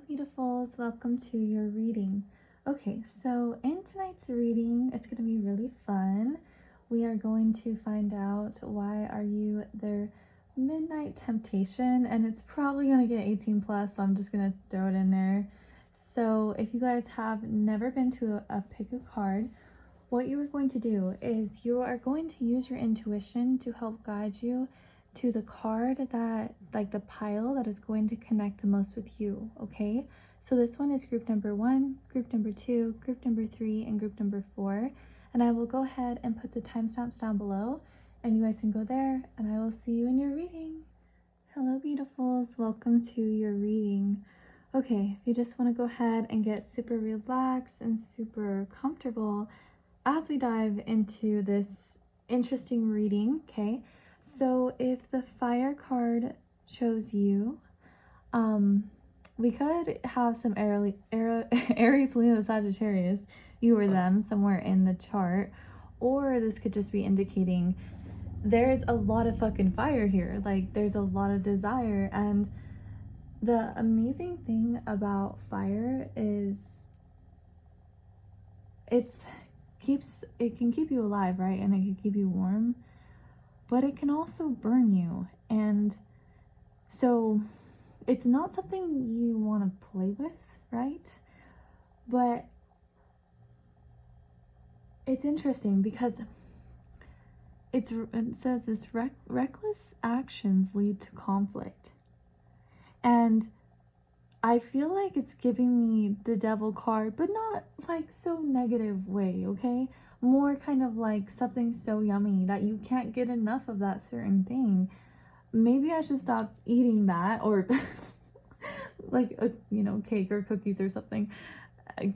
Hello, beautifuls. Welcome to your reading. Okay, so in tonight's reading, it's going to be really fun. We are going to find out why are you their midnight temptation, and it's probably going to get 18 plus, so I'm just going to throw it in there. So if you guys have never been to a pick a card, what you are going to do is you are going to use your intuition to help guide you to the card that, like the pile that is going to connect the most with you, okay? So this one is group number 1, group number 2, group number 3, and group number 4. And I will go ahead and put the timestamps down below, and you guys can go there, and I will see you in your reading. Hello, beautifuls. Welcome to your reading. Okay, if you just want to go ahead and get super relaxed and super comfortable as we dive into this interesting reading, okay? So if the fire card chose you, we could have some Aries, Leo, Sagittarius, you or them, somewhere in the chart. Or this could just be indicating there's a lot of fucking fire here. Like, there's a lot of desire. And the amazing thing about fire is it can keep you alive, right? And it can keep you warm, but it can also burn you. And so it's not something you want to play with, right? But it's interesting because it says this reckless actions lead to conflict. And I feel like it's giving me the devil card, but not like so negative way, okay? More kind of like something so yummy that you can't get enough of that certain thing. Maybe I should stop eating that, or like a, cake or cookies or something,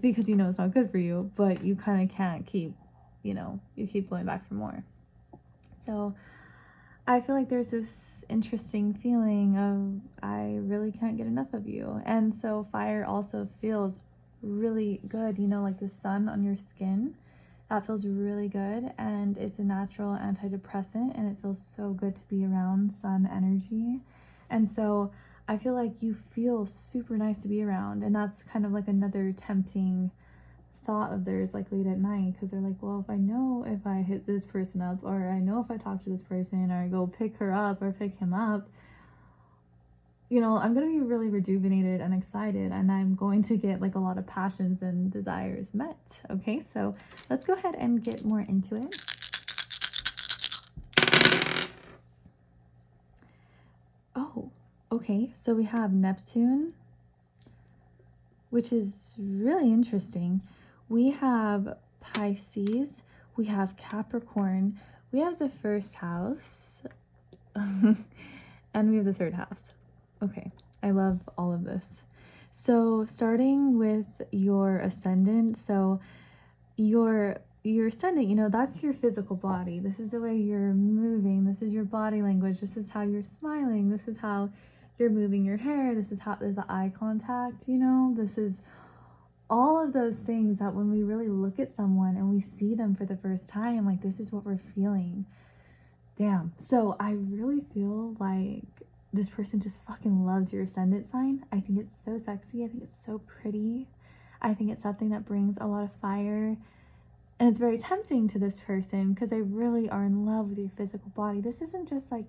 because it's not good for you, but you kind of can't keep, you keep going back for more. So I feel like there's this interesting feeling of I really can't get enough of you. And so fire also feels really good, like the sun on your skin. That feels really good, and it's a natural antidepressant, and it feels so good to be around sun energy. And so I feel like you feel super nice to be around, and that's kind of like another tempting thought of theirs, like late at night, because they're like, well, if I know if I hit this person up, or I know if I talk to this person, or I go pick her up or pick him up, I'm going to be really rejuvenated and excited, and I'm going to get like a lot of passions and desires met. Okay, so let's go ahead and get more into it. Oh, okay, so we have Neptune, which is really interesting. We have Pisces, we have Capricorn, we have the first house, and we have the third house. Okay, I love all of this. So starting with your ascendant, so your ascendant, that's your physical body. This is the way you're moving. This is your body language. This is how you're smiling. This is how you're moving your hair. This is how there's the eye contact, this is all of those things that when we really look at someone and we see them for the first time, like, this is what we're feeling. Damn. So I really feel like this person just fucking loves your ascendant sign. I think it's so sexy. I think it's so pretty. I think it's something that brings a lot of fire. And it's very tempting to this person because they really are in love with your physical body. This isn't just like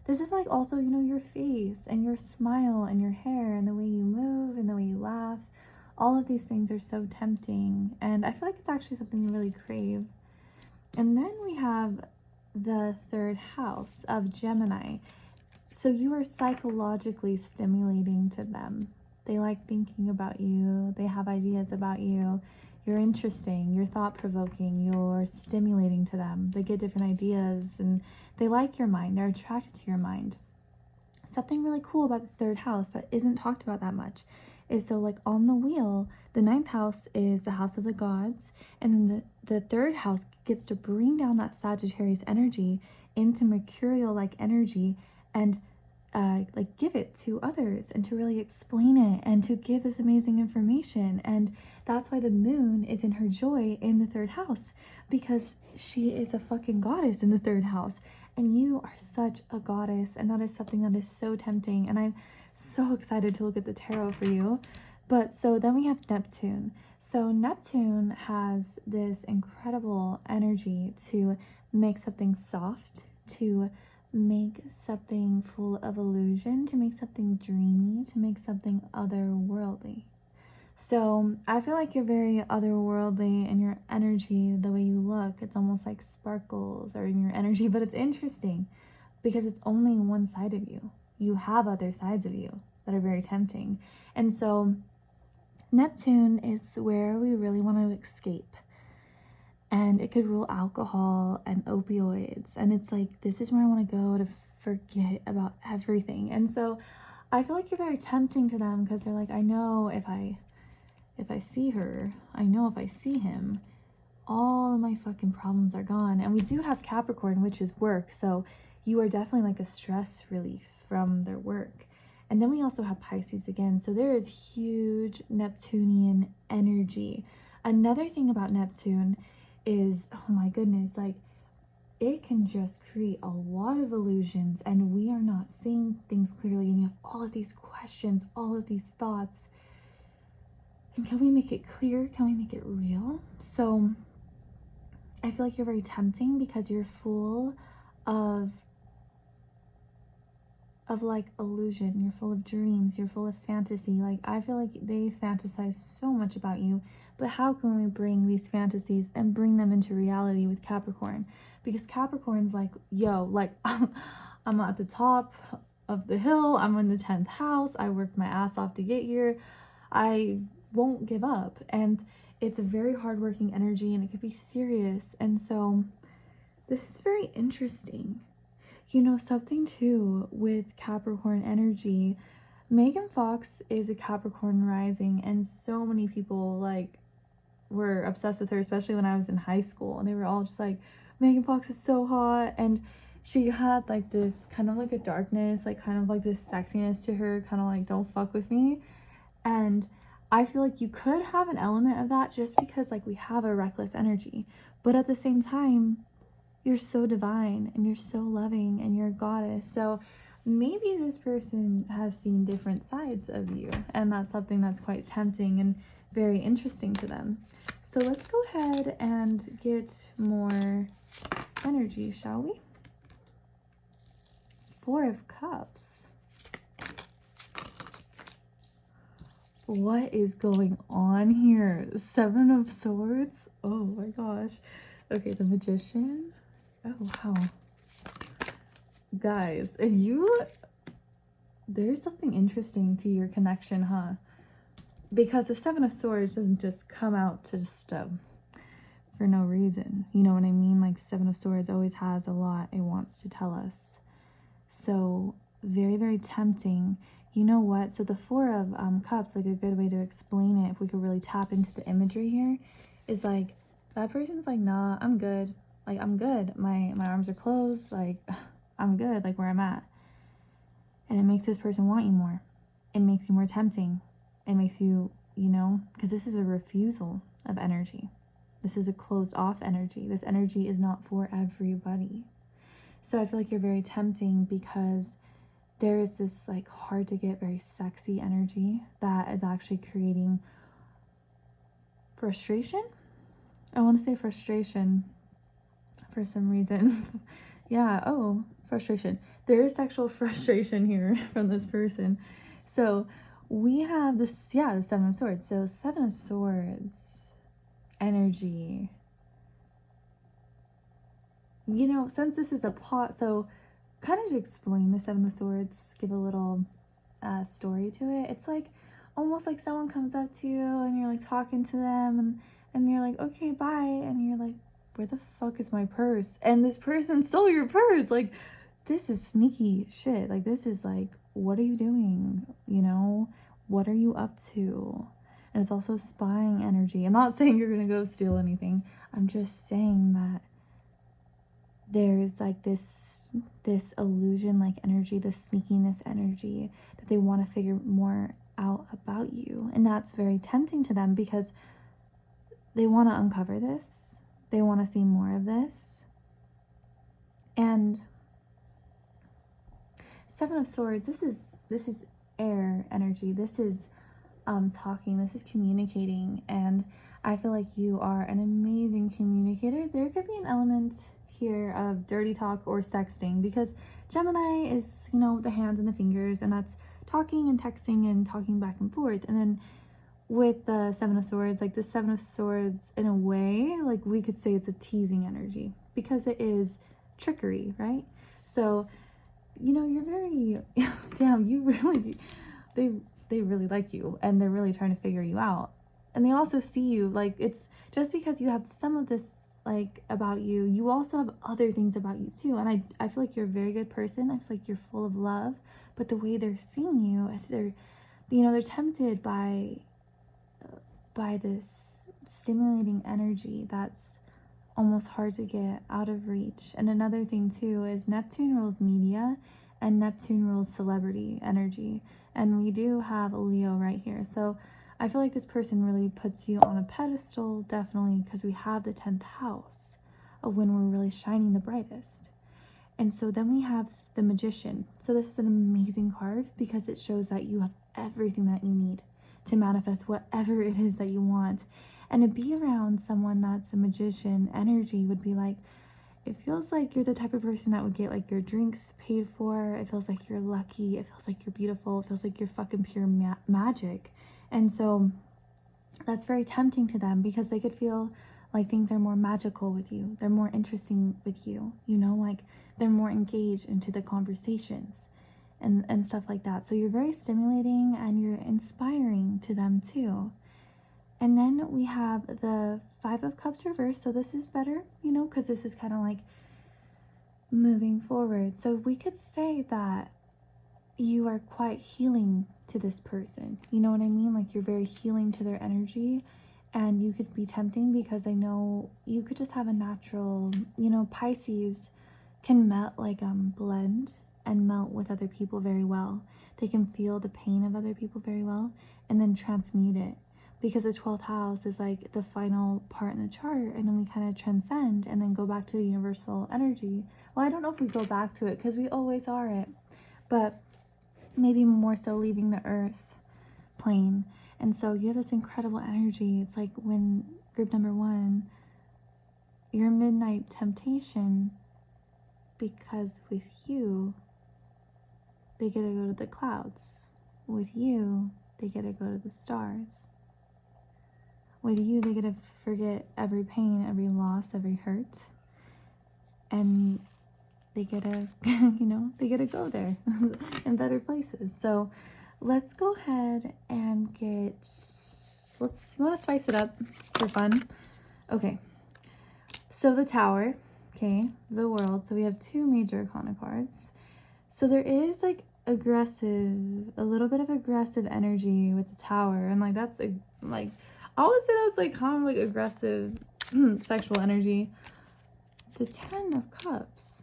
this is like also, your face and your smile and your hair and the way you move and the way you laugh. All of these things are so tempting. And I feel like it's actually something you really crave. And then we have the third house of Gemini. So you are psychologically stimulating to them. They like thinking about you. They have ideas about you. You're interesting. You're thought-provoking. You're stimulating to them. They get different ideas, and they like your mind. They're attracted to your mind. Something really cool about the third house that isn't talked about that much is, so like on the wheel, the 9th house is the house of the gods, and then the third house gets to bring down that Sagittarius energy into mercurial like energy and like give it to others and to really explain it and to give this amazing information. And that's why the moon is in her joy in the third house, because she is a fucking goddess in the third house, and you are such a goddess, and that is something that is so tempting. And I So excited to look at the tarot for you. But so then we have Neptune. So Neptune has this incredible energy to make something soft, to make something full of illusion, to make something dreamy, to make something otherworldly. So I feel like you're very otherworldly in your energy, the way you look. It's almost like sparkles or in your energy, but it's interesting because it's only one side of you. You have other sides of you that are very tempting. And so Neptune is where we really want to escape. And it could rule alcohol and opioids. And it's like, this is where I want to go to forget about everything. And so I feel like you're very tempting to them because they're like, I know if I see her, I know if I see him, all of my fucking problems are gone. And we do have Capricorn, which is work. So you are definitely like a stress relief from their work. And then we also have Pisces again. So there is huge Neptunian energy. Another thing about Neptune is, oh my goodness, like it can just create a lot of illusions and we are not seeing things clearly. And you have all of these questions, all of these thoughts. And can we make it clear? Can we make it real? So I feel like you're very tempting because you're full of like illusion. You're full of dreams. You're full of fantasy. Like I feel like they fantasize so much about you. But how can we bring these fantasies and bring them into reality with Capricorn? Because Capricorn's like, yo, like I'm at the top of the hill. I'm in the 10th house. I worked my ass off to get here. I won't give up. And it's a very hardworking energy and it could be serious. And so this is very interesting. You know, something too with Capricorn energy, Megan Fox is a Capricorn rising and so many people like were obsessed with her, especially when I was in high school, and they were all just like, Megan Fox is so hot. And she had like this kind of like a darkness, like kind of like this sexiness to her, kind of like don't fuck with me. And I feel like you could have an element of that just because like we have a reckless energy, but at the same time you're so divine and you're so loving and you're a goddess. So maybe this person has seen different sides of you and that's something that's quite tempting and very interesting to them. So let's go ahead and get more energy, shall we? Four of Cups. What is going on here? Seven of Swords? Oh my gosh. Okay, the Magician. Oh, wow. Guys, if you... There's something interesting to your connection, huh? Because the Seven of Swords doesn't just come out to just for no reason. You know what I mean? Like Seven of Swords always has a lot it wants to tell us. So very, very tempting. You know what? So the Four of Cups, like a good way to explain it, if we could really tap into the imagery here, is like that person's like, nah, I'm good. Like, I'm good. My arms are closed. Like, I'm good, like where I'm at. And it makes this person want you more. It makes you more tempting. It makes you, you know, because this is a refusal of energy. This is a closed off energy. This energy is not for everybody. So I feel like you're very tempting because there is this like hard to get, very sexy energy that is actually creating frustration. I want to say frustration for some reason. Yeah, oh, frustration. There is sexual frustration here from this person. So we have this, yeah, the Seven of Swords. So Seven of Swords energy. You know, since this is a pot, so kind of to explain the Seven of Swords, give a little story to it. It's like almost like someone comes up to you and you're like talking to them and you're like, okay, bye. And you're like, where the fuck is my purse? And this person stole your purse. Like, this is sneaky shit. Like, this is like, what are you doing? You know, what are you up to? And it's also spying energy. I'm not saying you're gonna go steal anything. I'm just saying that there's like this illusion like energy, this sneakiness energy that they want to figure more out about you. And that's very tempting to them because they want to uncover this. They want to see more of this. And Seven of Swords, this is air energy. This is talking, this is communicating, and I feel like you are an amazing communicator. There could be an element here of dirty talk or sexting, because Gemini is, you know, the hands and the fingers, and that's talking and texting and talking back and forth. And then with the Seven of Swords, like the Seven of Swords, in a way, like we could say it's a teasing energy because it is trickery, right? So, you know, you're very, damn, you really, they really like you, and they're really trying to figure you out. And they also see you, like, it's just because you have some of this, like, about you, you also have other things about you too. And I feel like you're a very good person. I feel like you're full of love, but the way they're seeing you is they're, you know, they're tempted by this stimulating energy that's almost hard to get out of reach. And another thing too is Neptune rules media and Neptune rules celebrity energy, and we do have a Leo right here. So I feel like this person really puts you on a pedestal, definitely, because we have the 10th house of when we're really shining the brightest. And so then we have the Magician. So this is an amazing card because it shows that you have everything that you need to manifest whatever it is that you want. And to be around someone that's a magician energy would be like, it feels like you're the type of person that would get like your drinks paid for. It feels like you're lucky. It feels like you're beautiful. It feels like you're fucking pure magic. And so that's very tempting to them because they could feel like things are more magical with you. They're more interesting with you, you know, like they're more engaged into the conversations and stuff like that. So you're very stimulating and you're inspiring to them too. And then we have the Five of Cups reversed. So this is better, you know, because this is kind of like moving forward. So we could say that you are quite healing to this person. You know what I mean? Like you're very healing to their energy. And you could be tempting because I know you could just have a natural, you know, Pisces can melt, like blend and melt with other people very well. They can feel the pain of other people very well and then transmute it. Because the 12th house is like the final part in the chart, and then we kind of transcend and then go back to the universal energy. Well, I don't know if we go back to it because we always are it, but maybe more so leaving the earth plane. And so you have this incredible energy. It's like when group number 1, your midnight temptation, because with you, they get to go to the clouds. With you, they get to go to the stars. With you, they get to forget every pain, every loss, every hurt. And they get to, you know, they get to go there in better places. So let's go ahead and you want to spice it up for fun? Okay. So the Tower, okay, the World. So we have 2 major arcana cards. So there is like a little bit of aggressive energy with the Tower. And like, that's like, I would say that's like kind of like aggressive sexual energy. The 10 of Cups.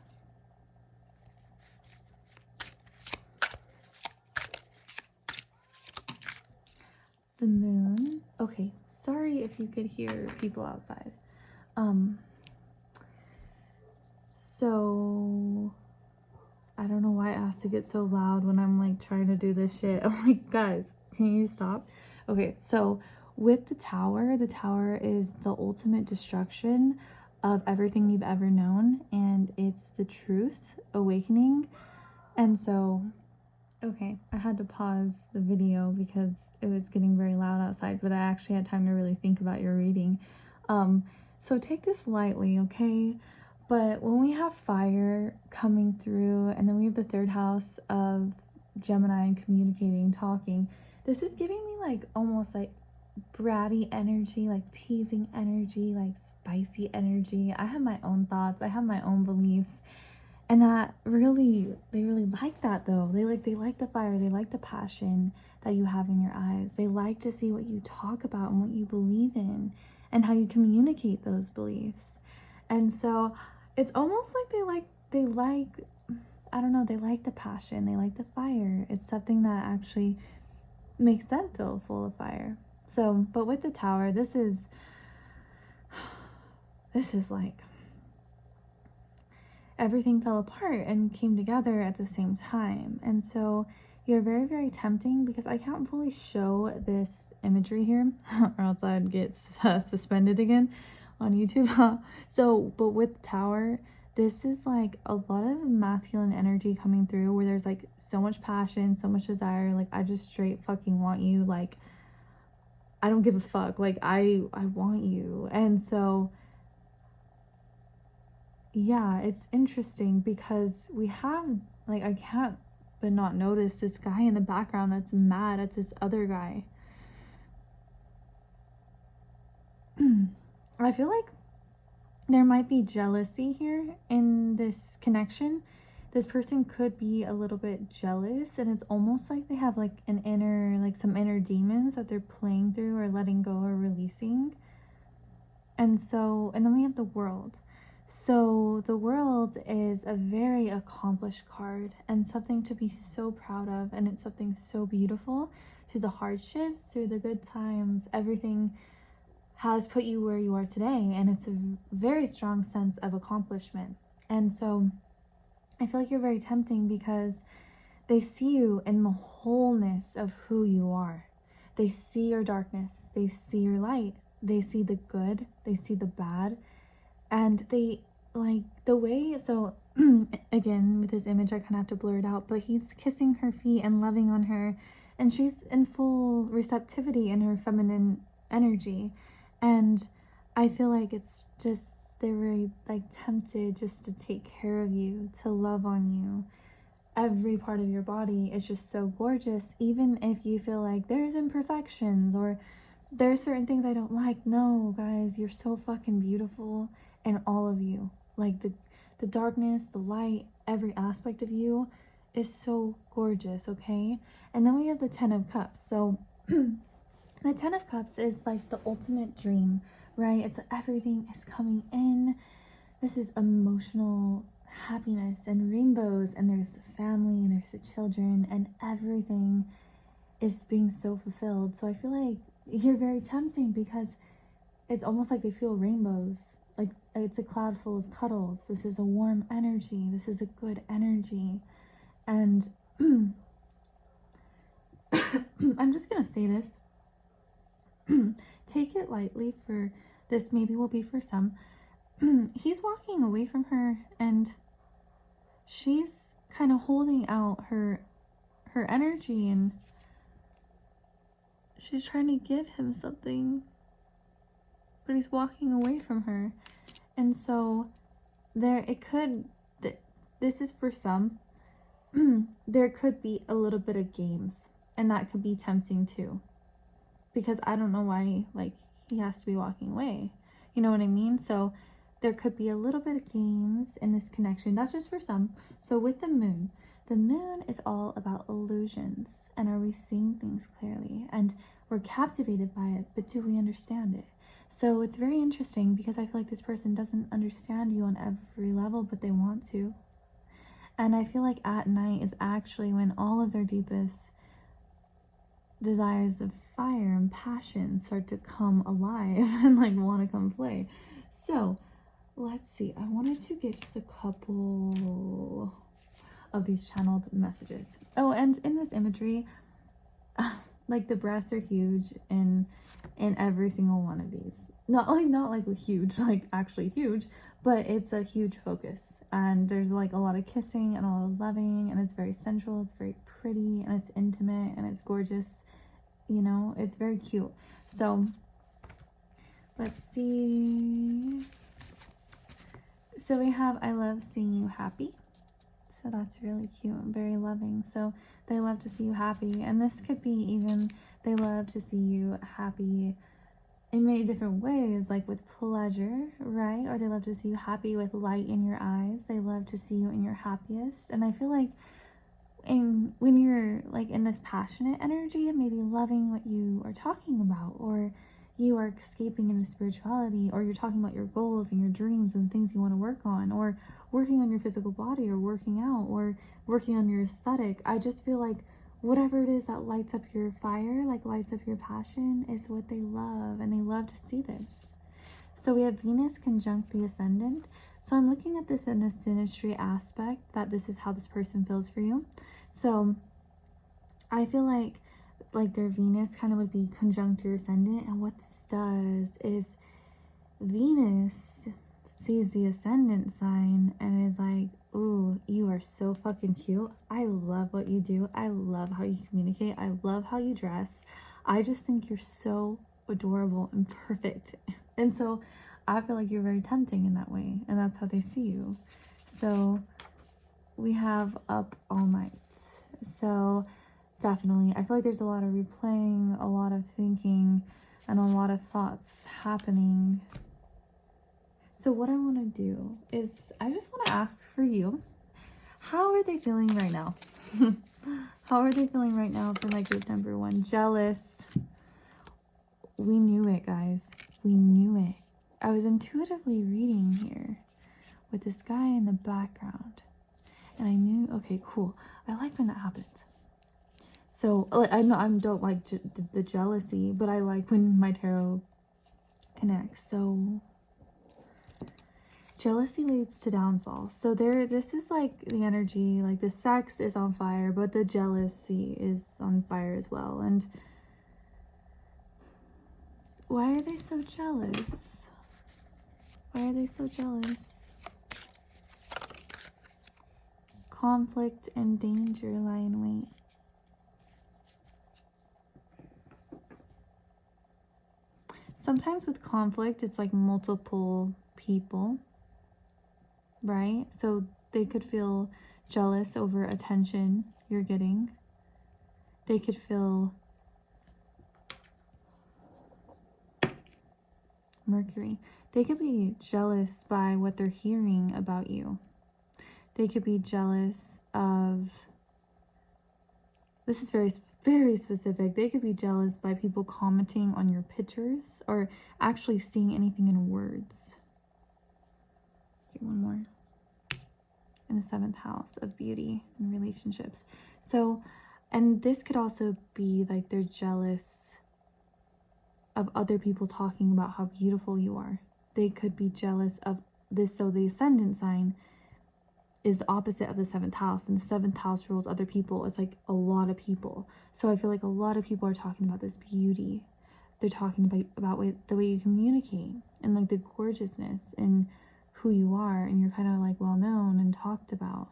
The Moon. Okay, sorry if you could hear people outside. So I don't know why it has to get so loud when I'm like trying to do this shit. I'm like, guys, can you stop? Okay, so with the Tower is the ultimate destruction of everything you've ever known, and it's the truth awakening. And so, okay, I had to pause the video because it was getting very loud outside, but I actually had time to really think about your reading. So take this lightly, okay? But when we have fire coming through, and then we have the 3rd house of Gemini and communicating, talking, this is giving me like almost like bratty energy, like teasing energy, like spicy energy. I have my own thoughts, I have my own beliefs, and that they really like that though. They like the fire, they like the passion that you have in your eyes. They like to see what you talk about and what you believe in and how you communicate those beliefs. And so it's almost like they like I don't know, they like the passion, they like the fire. It's something that actually makes them feel full of fire. So, but with the Tower, this is like everything fell apart and came together at the same time. And so you you're very, very tempting, because I can't fully show this imagery here or else I'd get suspended again on YouTube. So, but with Tower, this is like a lot of masculine energy coming through, where there's like so much passion, so much desire. Like, I just straight fucking want you. Like, I don't give a fuck. Like, I want you. And so, yeah, it's interesting because we have, like, I can't but not notice this guy in the background that's mad at this other guy. I feel like there might be jealousy here in this connection. This person could be a little bit jealous, and it's almost like they have like an inner, like some inner demons that they're playing through or letting go or releasing. And so, and then we have the World. So the World is a very accomplished card and something to be so proud of, and it's something so beautiful. Through the hardships, through the good times, everything has put you where you are today, and it's a very strong sense of accomplishment. And so I feel like you're very tempting because they see you in the wholeness of who you are. They see your darkness, they see your light, they see the good, they see the bad, and they like the way. So again, with this image I kind of have to blur it out, but he's kissing her feet and loving on her, and she's in full receptivity in her feminine energy. And I feel like it's just, they're very like tempted just to take care of you, to love on you. Every part of your body is just so gorgeous, even if you feel like there's imperfections or there's certain things I don't like. No, guys, you're so fucking beautiful, and all of you, like the darkness, the light, every aspect of you is so gorgeous, okay? And then we have the 10 of Cups. So the 10 of Cups is like the ultimate dream, right? It's everything is coming in. This is emotional happiness and rainbows, and there's the family and there's the children, and everything is being so fulfilled. So I feel like you're very tempting because it's almost like they feel rainbows. Like, it's a cloud full of cuddles. This is a warm energy. This is a good energy. And I'm just gonna say this. Take it lightly, for this maybe will be for some. He's walking away from her, and she's kind of holding out her energy, and she's trying to give him something, but he's walking away from her. And so there, it could, this is for some, there could be a little bit of games, and that could be tempting too, because I don't know why, like, he has to be walking away, you know what I mean? So there could be a little bit of games in this connection. That's just for some. So with the moon is all about illusions, and are we seeing things clearly? And we're captivated by it, but do we understand it? So it's very interesting, because I feel like this person doesn't understand you on every level, but they want to. And I feel like at night is actually when all of their deepest desires of fire and passion start to come alive and like want to come play. So let's see, I wanted to get just a couple of these channeled messages. Oh, and in this imagery, like the breasts are huge in every single one of these. Not like huge, like actually huge, but it's a huge focus. And there's like a lot of kissing and a lot of loving, and it's very sensual, it's very pretty, and it's intimate, and it's gorgeous. You know, it's very cute. So let's see. So we have, I love seeing you happy. So that's really cute and very loving. So they love to see you happy. And this could be even, they love to see you happy in many different ways, like with pleasure, right? Or they love to see you happy with light in your eyes. They love to see you in your happiest. And I feel like when you're like in this passionate energy, maybe loving what you are talking about, or you are escaping into spirituality, or you're talking about your goals and your dreams and things you want to work on, or working on your physical body, or working out, or working on your aesthetic. I just feel like whatever it is that lights up your fire, like lights up your passion, is what they love, and they love to see this. So we have Venus conjunct the ascendant. So I'm looking at this in a synastry aspect, that this is how this person feels for you. So I feel like their Venus kind of would be conjunct your ascendant, and what this does is Venus sees the ascendant sign and is like, ooh, you are so fucking cute. I love what you do. I love how you communicate. I love how you dress. I just think you're so adorable and perfect. And so I feel like you're very tempting in that way, and that's how they see you. So we have Up All Night. So definitely, I feel like there's a lot of replaying, a lot of thinking, and a lot of thoughts happening. So what I want to do is I just want to ask for you, how are they feeling right now? How are they feeling right now for my group number 1? Jealous. We knew it, guys. We knew it. I was intuitively reading here with this guy in the background. And I knew, okay, cool. I like when that happens. So, like, I don't like the jealousy, but I like when my tarot connects. So jealousy leads to downfall. So this is like the energy, like the sex is on fire, but the jealousy is on fire as well. And why are they so jealous? Why are they so jealous? Conflict and danger lie in wait. Sometimes with conflict, it's like multiple people, right? So they could feel jealous over attention you're getting. They could feel Mercury. They could be jealous by what they're hearing about you. They could be jealous of, this is very, very specific. They could be jealous by people commenting on your pictures or actually seeing anything in words. Let's do one more. In the 7th house of beauty and relationships. So, and this could also be like they're jealous of other people talking about how beautiful you are. They could be jealous of this. So the ascendant sign is the opposite of the 7th house, and the 7th house rules other people. It's like a lot of people. So I feel like a lot of people are talking about this beauty. They're talking about the way you communicate and like the gorgeousness and who you are, and you're kind of like well known and talked about.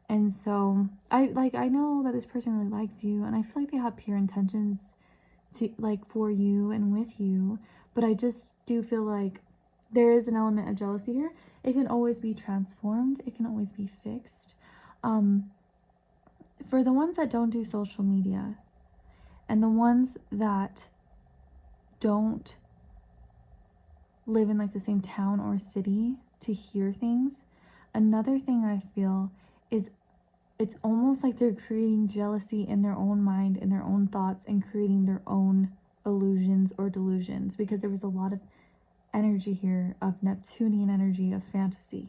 And so I know that this person really likes you, and I feel like they have pure intentions to like for you and with you, but I just do feel like there is an element of jealousy here. It can always be transformed. It can always be fixed. For the ones that don't do social media and the ones that don't live in like the same town or city to hear things, another thing I feel is it's almost like they're creating jealousy in their own mind, in their own thoughts, and creating their own illusions or delusions, because there was a lot of energy here of Neptunian energy of fantasy.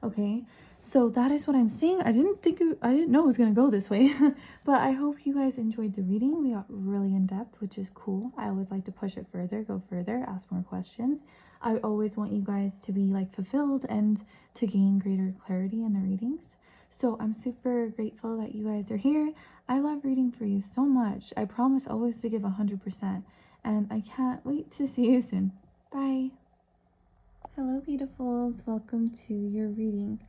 Okay, so that is what I'm seeing. I didn't know it was gonna go this way, but I hope you guys enjoyed the reading. We got really in depth, which is cool. I always like to push it further, go further, ask more questions. I always want you guys to be like fulfilled and to gain greater clarity in the readings. So I'm super grateful that you guys are here. I love reading for you so much. I promise always to give 100%, and I can't wait to see you soon. Bye. Hello, beautifuls. Welcome to your reading.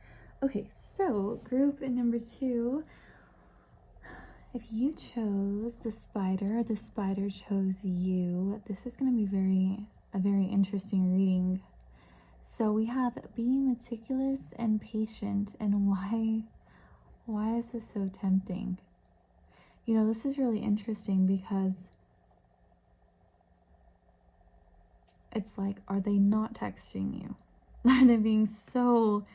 Okay, so group number 2. If you chose the spider or the spider chose you, this is going to be a very interesting reading. So we have be meticulous and patient, and why is this so tempting? You know, this is really interesting because it's like, are they not texting you? Are they being so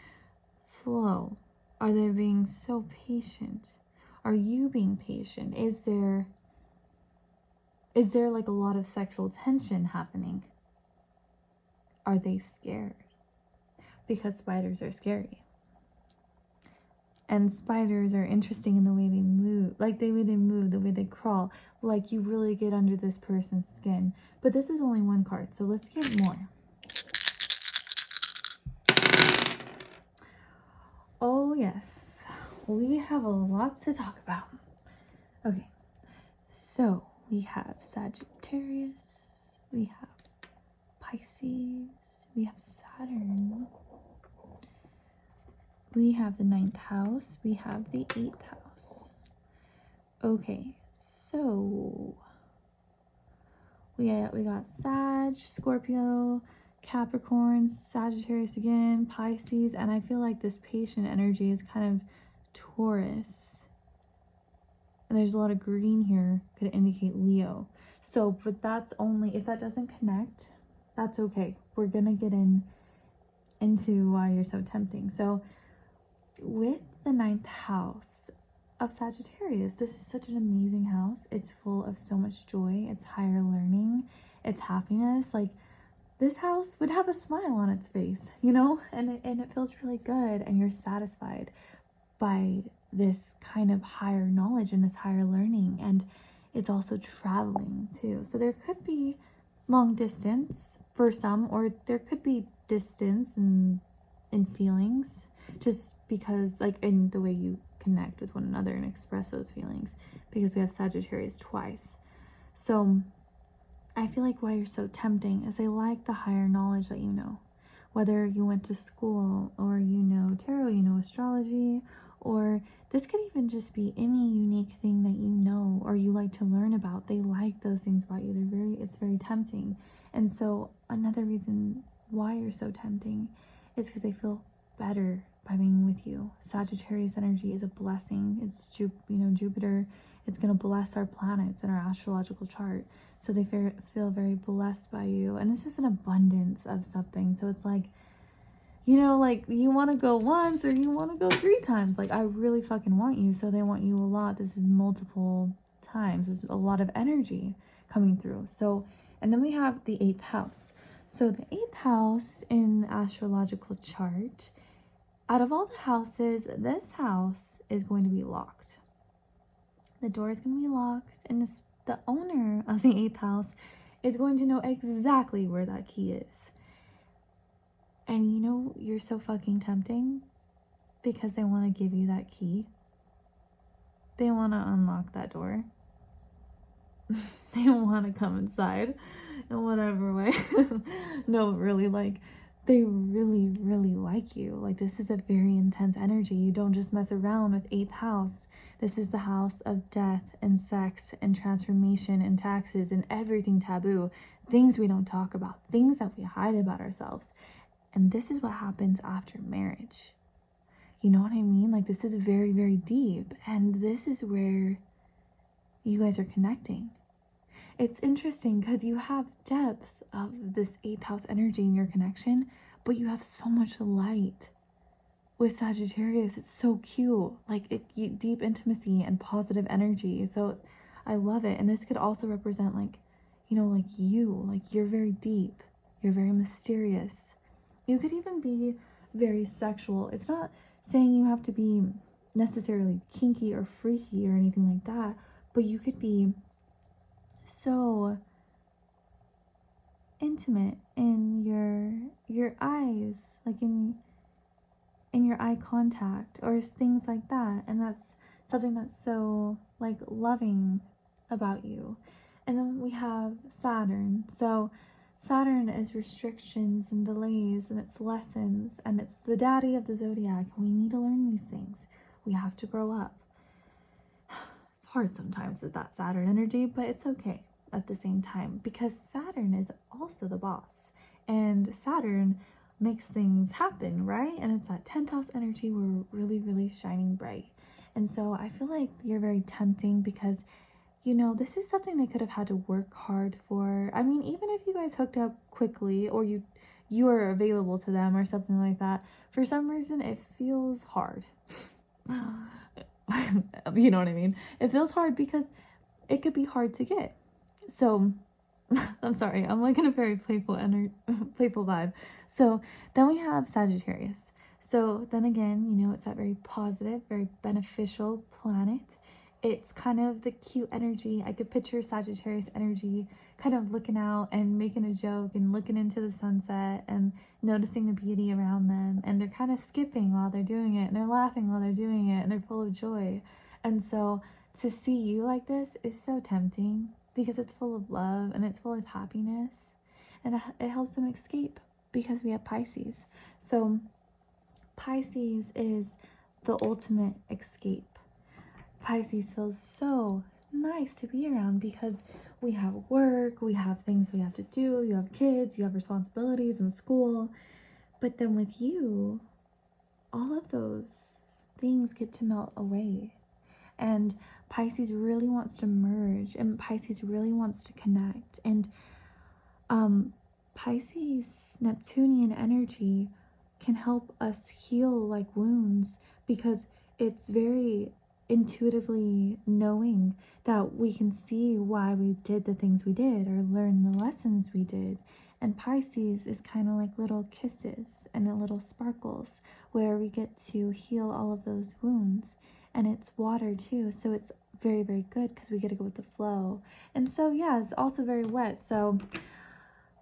slow? Are they being so patient? Are you being patient? Is there like a lot of sexual tension happening? Are they scared? Because spiders are scary. And spiders are interesting in the way they move, like the way they move, the way they crawl. Like you really get under this person's skin. But this is only one card, so let's get more. Oh yes, we have a lot to talk about. Okay, So we have Sagittarius, we have Pisces, we have Saturn, we have the 9th house, we have the 8th house. Okay, so we got Sag, Scorpio, Capricorn, Sagittarius again, Pisces, and I feel like this patient energy is kind of Taurus. And there's a lot of green here, could indicate Leo. So, but that's only, if that doesn't connect, that's okay. We're gonna get into why you're so tempting. So with the 9th house of Sagittarius, this is such an amazing house. It's full of so much joy. It's higher learning. It's happiness. Like, this house would have a smile on its face, you know, and it feels really good, and you're satisfied by this kind of higher knowledge and this higher learning. And it's also traveling too. So there could be long distance for some, or there could be distance in feelings, just because, like, in the way you connect with one another and express those feelings, because we have Sagittarius twice. So I feel like why you're so tempting is they like the higher knowledge that you know, whether you went to school, or you know tarot, you know astrology, or this could even just be any unique thing that you know or you like to learn about. They like those things about you. It's very tempting. And so another reason why you're so tempting is because they feel better by being with you. Sagittarius energy is a blessing. It's Jupiter. It's going to bless our planets in our astrological chart. So they feel very blessed by you. And this is an abundance of something. So it's like, you know, like, you want to go once or you want to go 3 times. Like, I really fucking want you. So they want you a lot. This is multiple times. There's a lot of energy coming through. So, and then we have the 8th house. So the 8th house in the astrological chart, out of all the houses, this house is going to be locked. The door is going to be locked, and the owner of the 8th house is going to know exactly where that key is. And you know, you're so fucking tempting because they want to give you that key. They want to unlock that door. They want to come inside in whatever way. No, really, like, they really, really like you. Like, this is a very intense energy. You don't just mess around with 8th house. This is the house of death and sex and transformation and taxes and everything taboo. Things we don't talk about. Things that we hide about ourselves. And this is what happens after marriage. You know what I mean? Like, this is very, very deep. And this is where you guys are connecting. It's interesting because you have depth of this 8th house energy in your connection, but you have so much light with Sagittarius. It's so cute. Like, deep intimacy and positive energy. So I love it. And this could also represent, like, you know, like you're very deep. You're very mysterious. You could even be very sexual. It's not saying you have to be necessarily kinky or freaky or anything like that, but you could be so intimate in your eyes, like in your eye contact or things like that. And that's something that's so, like, loving about you. And then we have Saturn. So Saturn is restrictions and delays, and it's lessons, and it's the daddy of the zodiac. We need to learn these things. We have to grow up. It's hard sometimes with that Saturn energy, but it's okay at the same time, because Saturn is also the boss, and Saturn makes things happen, right? And it's that 10th house energy. We're really, really shining bright. And so I feel like you're very tempting because, you know, this is something they could have had to work hard for. I mean, even if you guys hooked up quickly, or you are available to them or something like that, for some reason it feels hard. You know what I mean? It feels hard because it could be hard to get. So I'm sorry, I'm like in a very playful vibe. So then we have Sagittarius. So then again, you know, it's that very positive, very beneficial planet. It's kind of the cute energy. I could picture Sagittarius energy kind of looking out and making a joke and looking into the sunset and noticing the beauty around them. And they're kind of skipping while they're doing it, and they're laughing while they're doing it, and they're full of joy. And so to see you like this is so tempting because it's full of love and it's full of happiness, and it helps them escape because we have Pisces. So Pisces is the ultimate escape. Pisces feels so nice to be around because we have work, we have things we have to do, you have kids, you have responsibilities in school. But then with you, all of those things get to melt away. And Pisces really wants to merge, and Pisces really wants to connect. And Pisces Neptunian energy can help us heal like wounds because it's very intuitively knowing that we can see why we did the things we did or learn the lessons we did. And Pisces is kind of like little kisses and little sparkles where we get to heal all of those wounds. And it's water too, so it's very, very good because we get to go with the flow. And so yeah, it's also very wet. So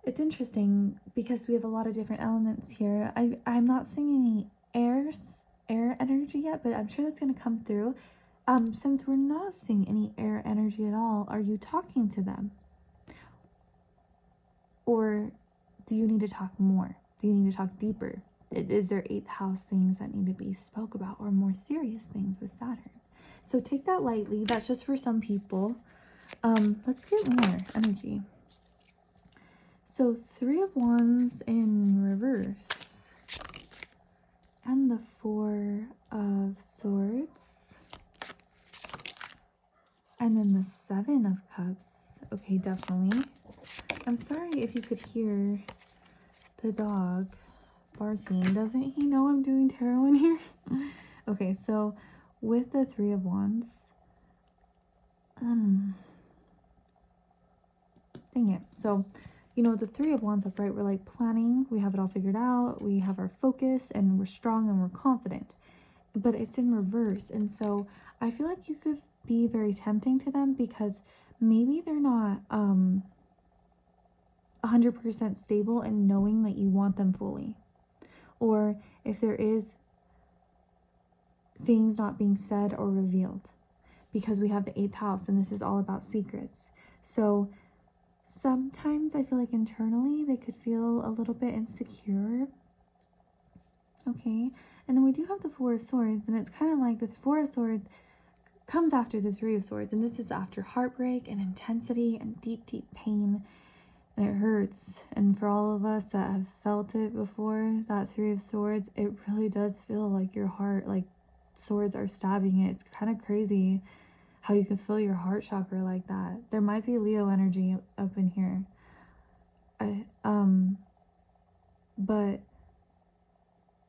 it's interesting because we have a lot of different elements here. I'm not seeing any air energy yet, but I'm sure that's going to come through. Since we're not seeing any air energy at all, are you talking to them? Or do you need to talk more? Do you need to talk deeper? Is there 8th house things that need to be spoke about, or more serious things with Saturn? So take that lightly. That's just for some people. Let's get more energy. So 3 of Wands in reverse. And the 4 of Swords. And then the 7 of Cups. Okay, definitely. I'm sorry if you could hear the dog barking. Doesn't he know I'm doing tarot in here? Okay, so with the 3 of Wands, dang it. So, you know, the 3 of Wands upright, we're like planning, we have it all figured out, we have our focus, and we're strong and we're confident. But it's in reverse, and so I feel like you could be very tempting to them because maybe they're not 100% stable in knowing that you want them fully. Or if there is things not being said or revealed, because we have the 8th house and this is all about secrets. So sometimes I feel like internally they could feel a little bit insecure. Okay, and then we do have the 4 of Swords, and it's kind of like the 4 of Swords comes after the 3 of Swords, and this is after heartbreak and intensity and deep, deep pain. And it hurts. And for all of us that have felt it before, that 3 of Swords, it really does feel like your heart, like swords are stabbing it. It's kind of crazy how you can feel your heart chakra like that. There might be Leo energy up in here. But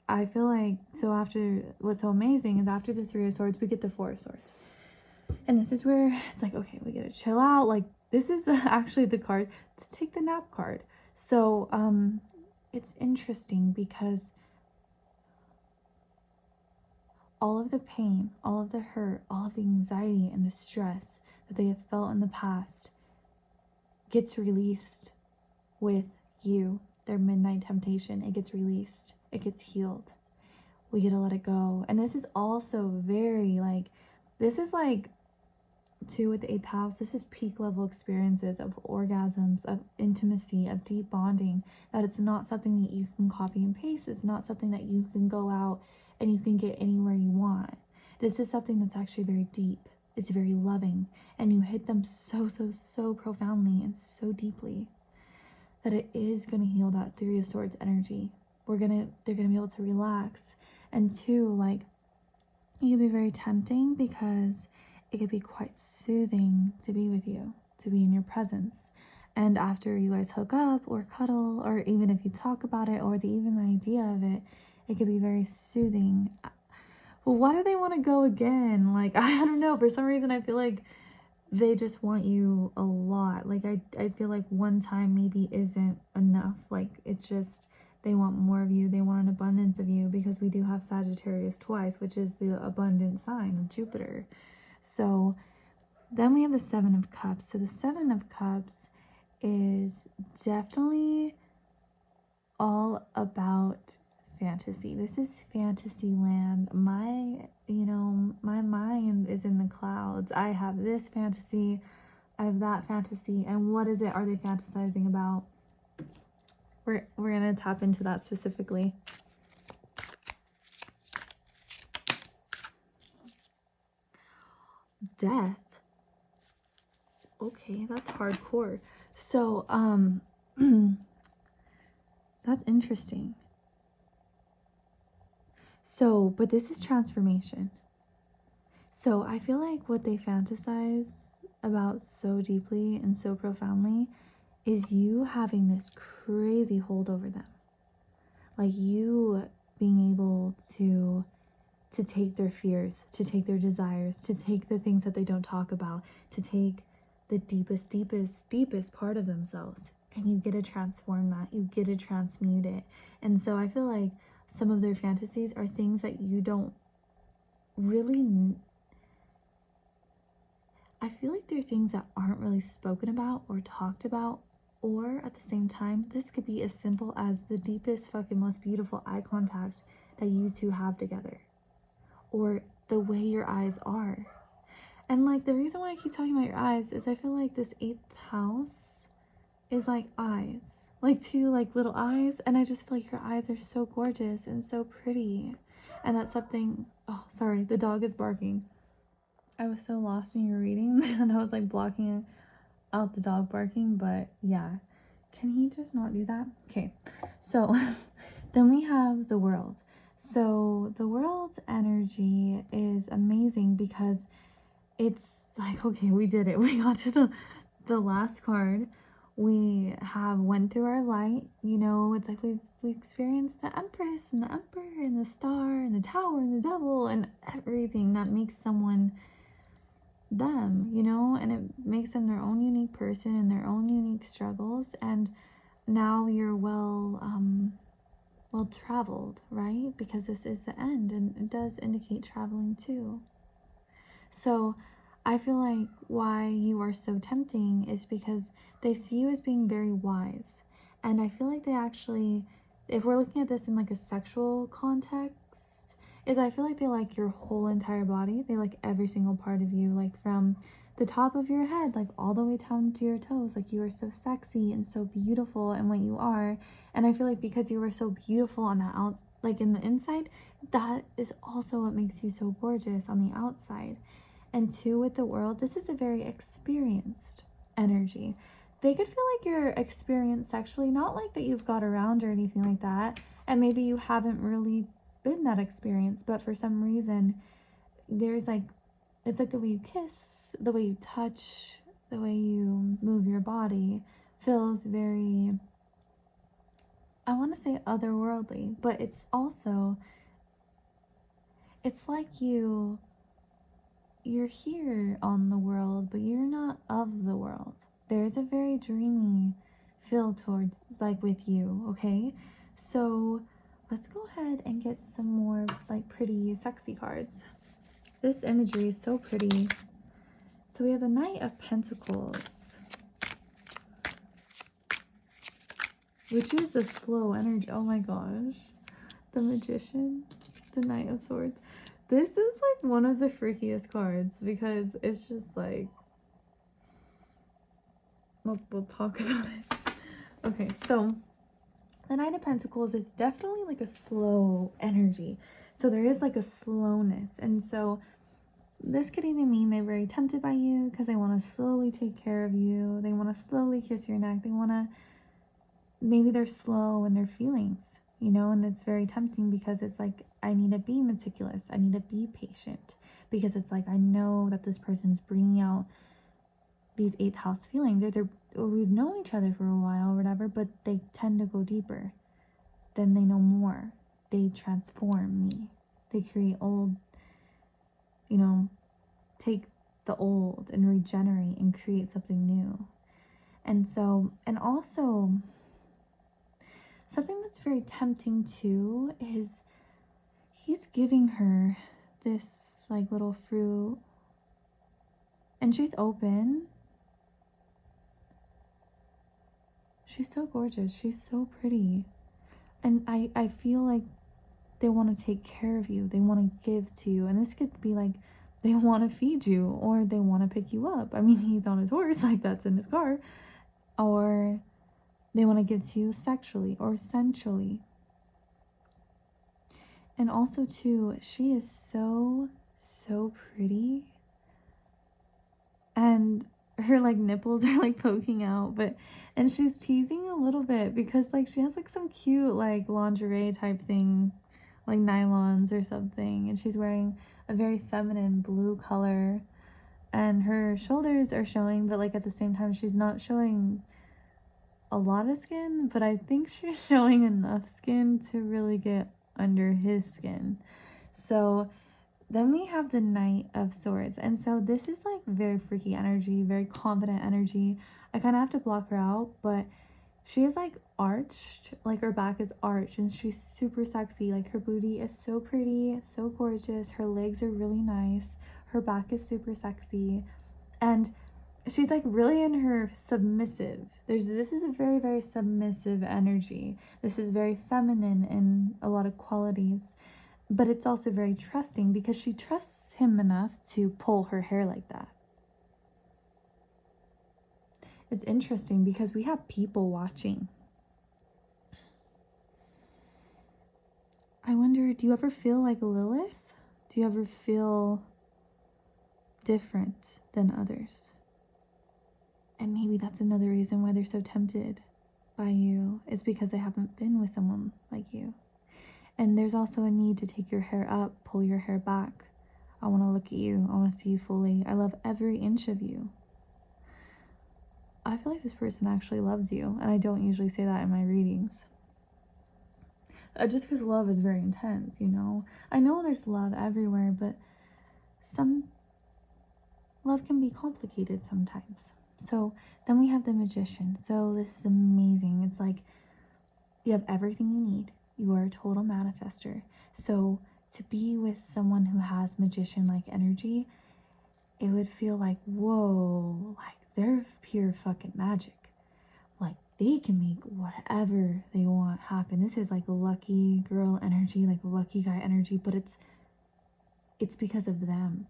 I feel like, so after, what's so amazing is after the 3 of Swords, we get the 4 of Swords. And this is where it's like, okay, we gotta chill out. Like, this is actually the card to take the nap card. So it's interesting because all of the pain, all of the hurt, all of the anxiety and the stress that they have felt in the past gets released with you. Their midnight temptation, it gets released, it gets healed. We get to let it go. And this is also very like, this is like, too, with the 8th house, this is peak level experiences of orgasms, of intimacy, of deep bonding, that it's not something that you can copy and paste. It's not something that you can go out and you can get anywhere you want. This is something that's actually very deep. It's very loving, and you hit them so profoundly and so deeply that it is going to heal that 3 of Swords energy. They're going to be able to relax. And 2, like, it can be very tempting because it could be quite soothing to be with you, to be in your presence. And after you guys hook up or cuddle, or even if you talk about it, or even the idea of it, it could be very soothing. Well, why do they want to go again? Like, I don't know. For some reason, I feel like they just want you a lot. Like, I feel like one time maybe isn't enough. Like, it's just, they want more of you. They want an abundance of you, because we do have Sagittarius twice, which is the abundant sign of Jupiter. So then we have the 7 of Cups. So the 7 of Cups is definitely all about fantasy. This is fantasy land. My, my mind is in the clouds. I have this fantasy, I have that fantasy, and what is it are they fantasizing about? We're gonna tap into that specifically. Death. Okay, that's hardcore. So, that's interesting. So, but this is transformation. So I feel like what they fantasize about so deeply and so profoundly is you having this crazy hold over them. Like you being able to take their fears, to take their desires, to take the things that they don't talk about, to take the deepest part of themselves. And you get to transform that. You get to transmute it. And so I feel like some of their fantasies are things that you don't really... I feel like they're things that aren't really spoken about or talked about. Or at the same time, this could be as simple as the deepest, fucking most beautiful eye contact that you two have together. Or the way your eyes are. And like the reason why I keep talking about your eyes is I feel like this 8th house is like eyes. Like 2 like little eyes. And I just feel like your eyes are so gorgeous and so pretty. And that's something... Oh, sorry. The dog is barking. I was so lost in your reading and I was like blocking out the dog barking. But yeah. Can he just not do that? Okay. So then we have the world. So the world's energy is amazing because it's like, okay, we did it. We got to the last card. We have went through our light. It's like we experienced the Empress and the Emperor and the Star and the Tower and the Devil and everything that makes someone them, and it makes them their own unique person and their own unique struggles. And now you're well traveled, right? Because this is the end, and it does indicate traveling too. So I feel like why you are so tempting is because they see you as being very wise. And I feel like they actually, if we're looking at this in like a sexual context, is I feel like they like your whole entire body. They like every single part of you, like from the top of your head, like all the way down to your toes. Like you are so sexy and so beautiful in what you are. And I feel like because you are so beautiful on the outside, like in the inside, that is also what makes you so gorgeous on the outside. And 2, with the world, this is a very experienced energy. They could feel like you're experienced sexually, not like that you've got around or anything like that. And maybe you haven't really been that experienced, but for some reason, there's like, it's like the way you kiss, the way you touch, the way you move your body feels very, I want to say otherworldly, but it's also, it's like you're here on the world, but you're not of the world. There's a very dreamy feel towards, like, with you, okay? So let's go ahead and get some more, like, pretty, sexy cards. This imagery is so pretty. So we have the Knight of Pentacles, which is a slow energy. Oh my gosh. The Magician, the Knight of Swords. This is like one of the freakiest cards because it's just like, we'll talk about it. Okay, so the Knight of Pentacles is definitely like a slow energy. So there is like a slowness. And so this could even mean they're very tempted by you because they want to slowly take care of you. They want to slowly kiss your neck. They want to, maybe they're slow in their feelings, and it's very tempting because it's like, I need to be meticulous. I need to be patient because it's like, I know that this person's bringing out these 8th house feelings, or we've known each other for a while or whatever, but they tend to go deeper. Then they know more. They transform me. They create old, take the old and regenerate and create something new. And so, and also something that's very tempting too is he's giving her this like little fruit and she's open. She's so gorgeous. She's so pretty. And I feel like they want to take care of you. They want to give to you. And this could be like they want to feed you, or they want to pick you up. I mean, he's on his horse, like that's in his car. Or they want to give to you sexually or sensually. And also too, she is so pretty. And her like nipples are like poking out, and she's teasing a little bit because like she has like some cute like lingerie type thing, like nylons or something, and she's wearing a very feminine blue color, and her shoulders are showing, but like at the same time she's not showing a lot of skin, but I think she's showing enough skin to really get under his skin. So then we have the Knight of Swords, and so this is like very freaky energy, very confident energy. I kind of have to block her out, but she is like arched, like her back is arched, and she's super sexy. Like her booty is so pretty, so gorgeous. Her legs are really nice. Her back is super sexy, and she's like really in her submissive. This is a very submissive energy. This is very feminine in a lot of qualities, but it's also very trusting because she trusts him enough to pull her hair like that. It's interesting because we have people watching. I wonder, do you ever feel like Lilith? Do you ever feel different than others? And maybe that's another reason why they're so tempted by you, is because they haven't been with someone like you. And there's also a need to take your hair up, pull your hair back. I want to look at you. I want to see you fully. I love every inch of you. I feel like this person actually loves you, and I don't usually say that in my readings. Just because love is very intense, you know? I know there's love everywhere, but some love can be complicated sometimes. So then we have the Magician. So this is amazing. It's like you have everything you need. You are a total manifester. So to be with someone who has magician-like energy, it would feel like, whoa, like they're pure fucking magic. Like they can make whatever they want happen. This is like lucky girl energy, like lucky guy energy, but it's because of them.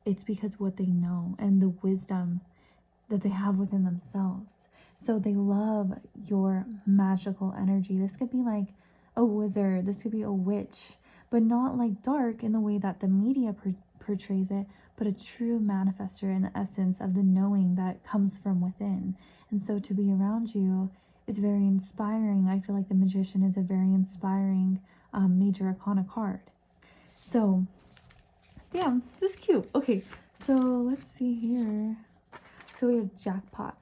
It's because what they know and the wisdom that they have within themselves. So they love your magical energy. This could be like a wizard, this could be a witch, but not like dark in the way that the media portrays it, but a true manifester in the essence of the knowing that comes from within. And so to be around you is very inspiring. I feel like the Magician is a very inspiring major arcana card. So damn, this is cute. Okay, so let's see here. So we have Jackpot.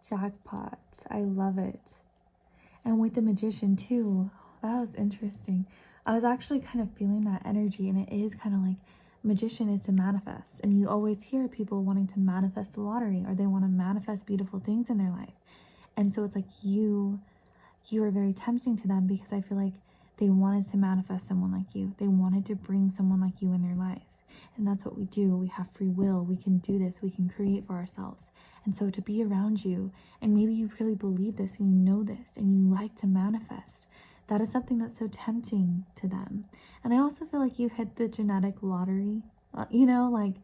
Jackpot. I love it. And with the Magician too. That was interesting. I was actually kind of feeling that energy, and it is kind of like magician is to manifest. And you always hear people wanting to manifest the lottery, or they want to manifest beautiful things in their life. And so it's like you are very tempting to them, because I feel like they wanted to manifest someone like you. They wanted to bring someone like you in their life. And that's what we do. We have free will. We can do this. We can create for ourselves. And so to be around you, and maybe you really believe this and you know this and you like to manifest, that is something that's so tempting to them. And I also feel like you hit the genetic lottery. You know, like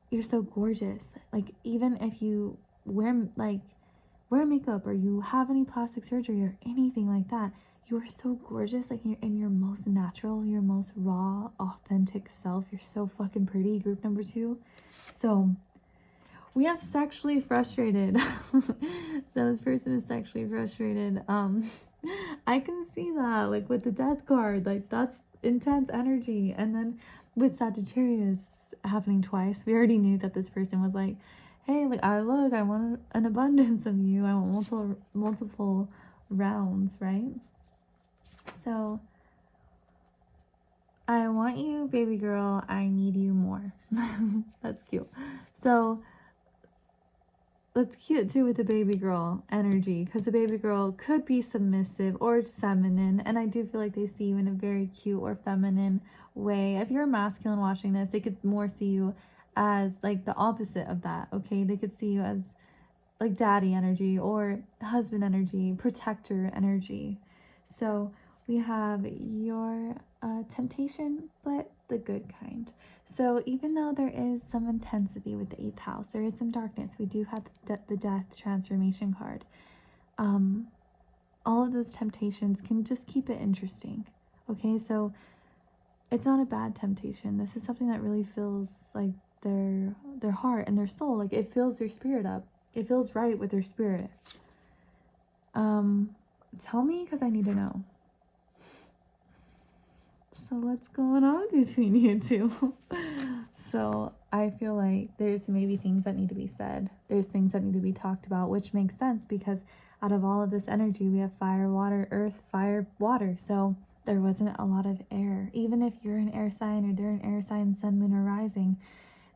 you're so gorgeous. Like even if you wear makeup, or you have any plastic surgery or anything like that, you are so gorgeous. Like you're in your most natural, your most raw, authentic self. You're so fucking pretty. Group number 2. So we have sexually frustrated. So this person is sexually frustrated. I can see that, like with the Death card, like that's intense energy. And then with Sagittarius happening twice, we already knew that this person was like, hey, like I want an abundance of you. I want multiple rounds, right? So I want you, baby girl. I need you more. That's cute. So that's cute too with the baby girl energy, because the baby girl could be submissive or feminine, and I do feel like they see you in a very cute or feminine way. If you're masculine watching this, they could more see you as like the opposite of that. Okay, they could see you as like daddy energy or husband energy, protector energy. So we have your temptation, but the good kind. So even though there is some intensity with the 8th house, there is some darkness. We do have the death transformation card. All of those temptations can just keep it interesting. Okay, so it's not a bad temptation. This is something that really fills like their heart and their soul. Like it fills their spirit up. It feels right with their spirit. Tell me, because I need to know. So what's going on between you two? So I feel like there's maybe things that need to be said. There's things that need to be talked about, which makes sense because out of all of this energy, we have fire, water, earth, fire, water. So there wasn't a lot of air. Even if you're an air sign or they're an air sign, sun, moon, or rising,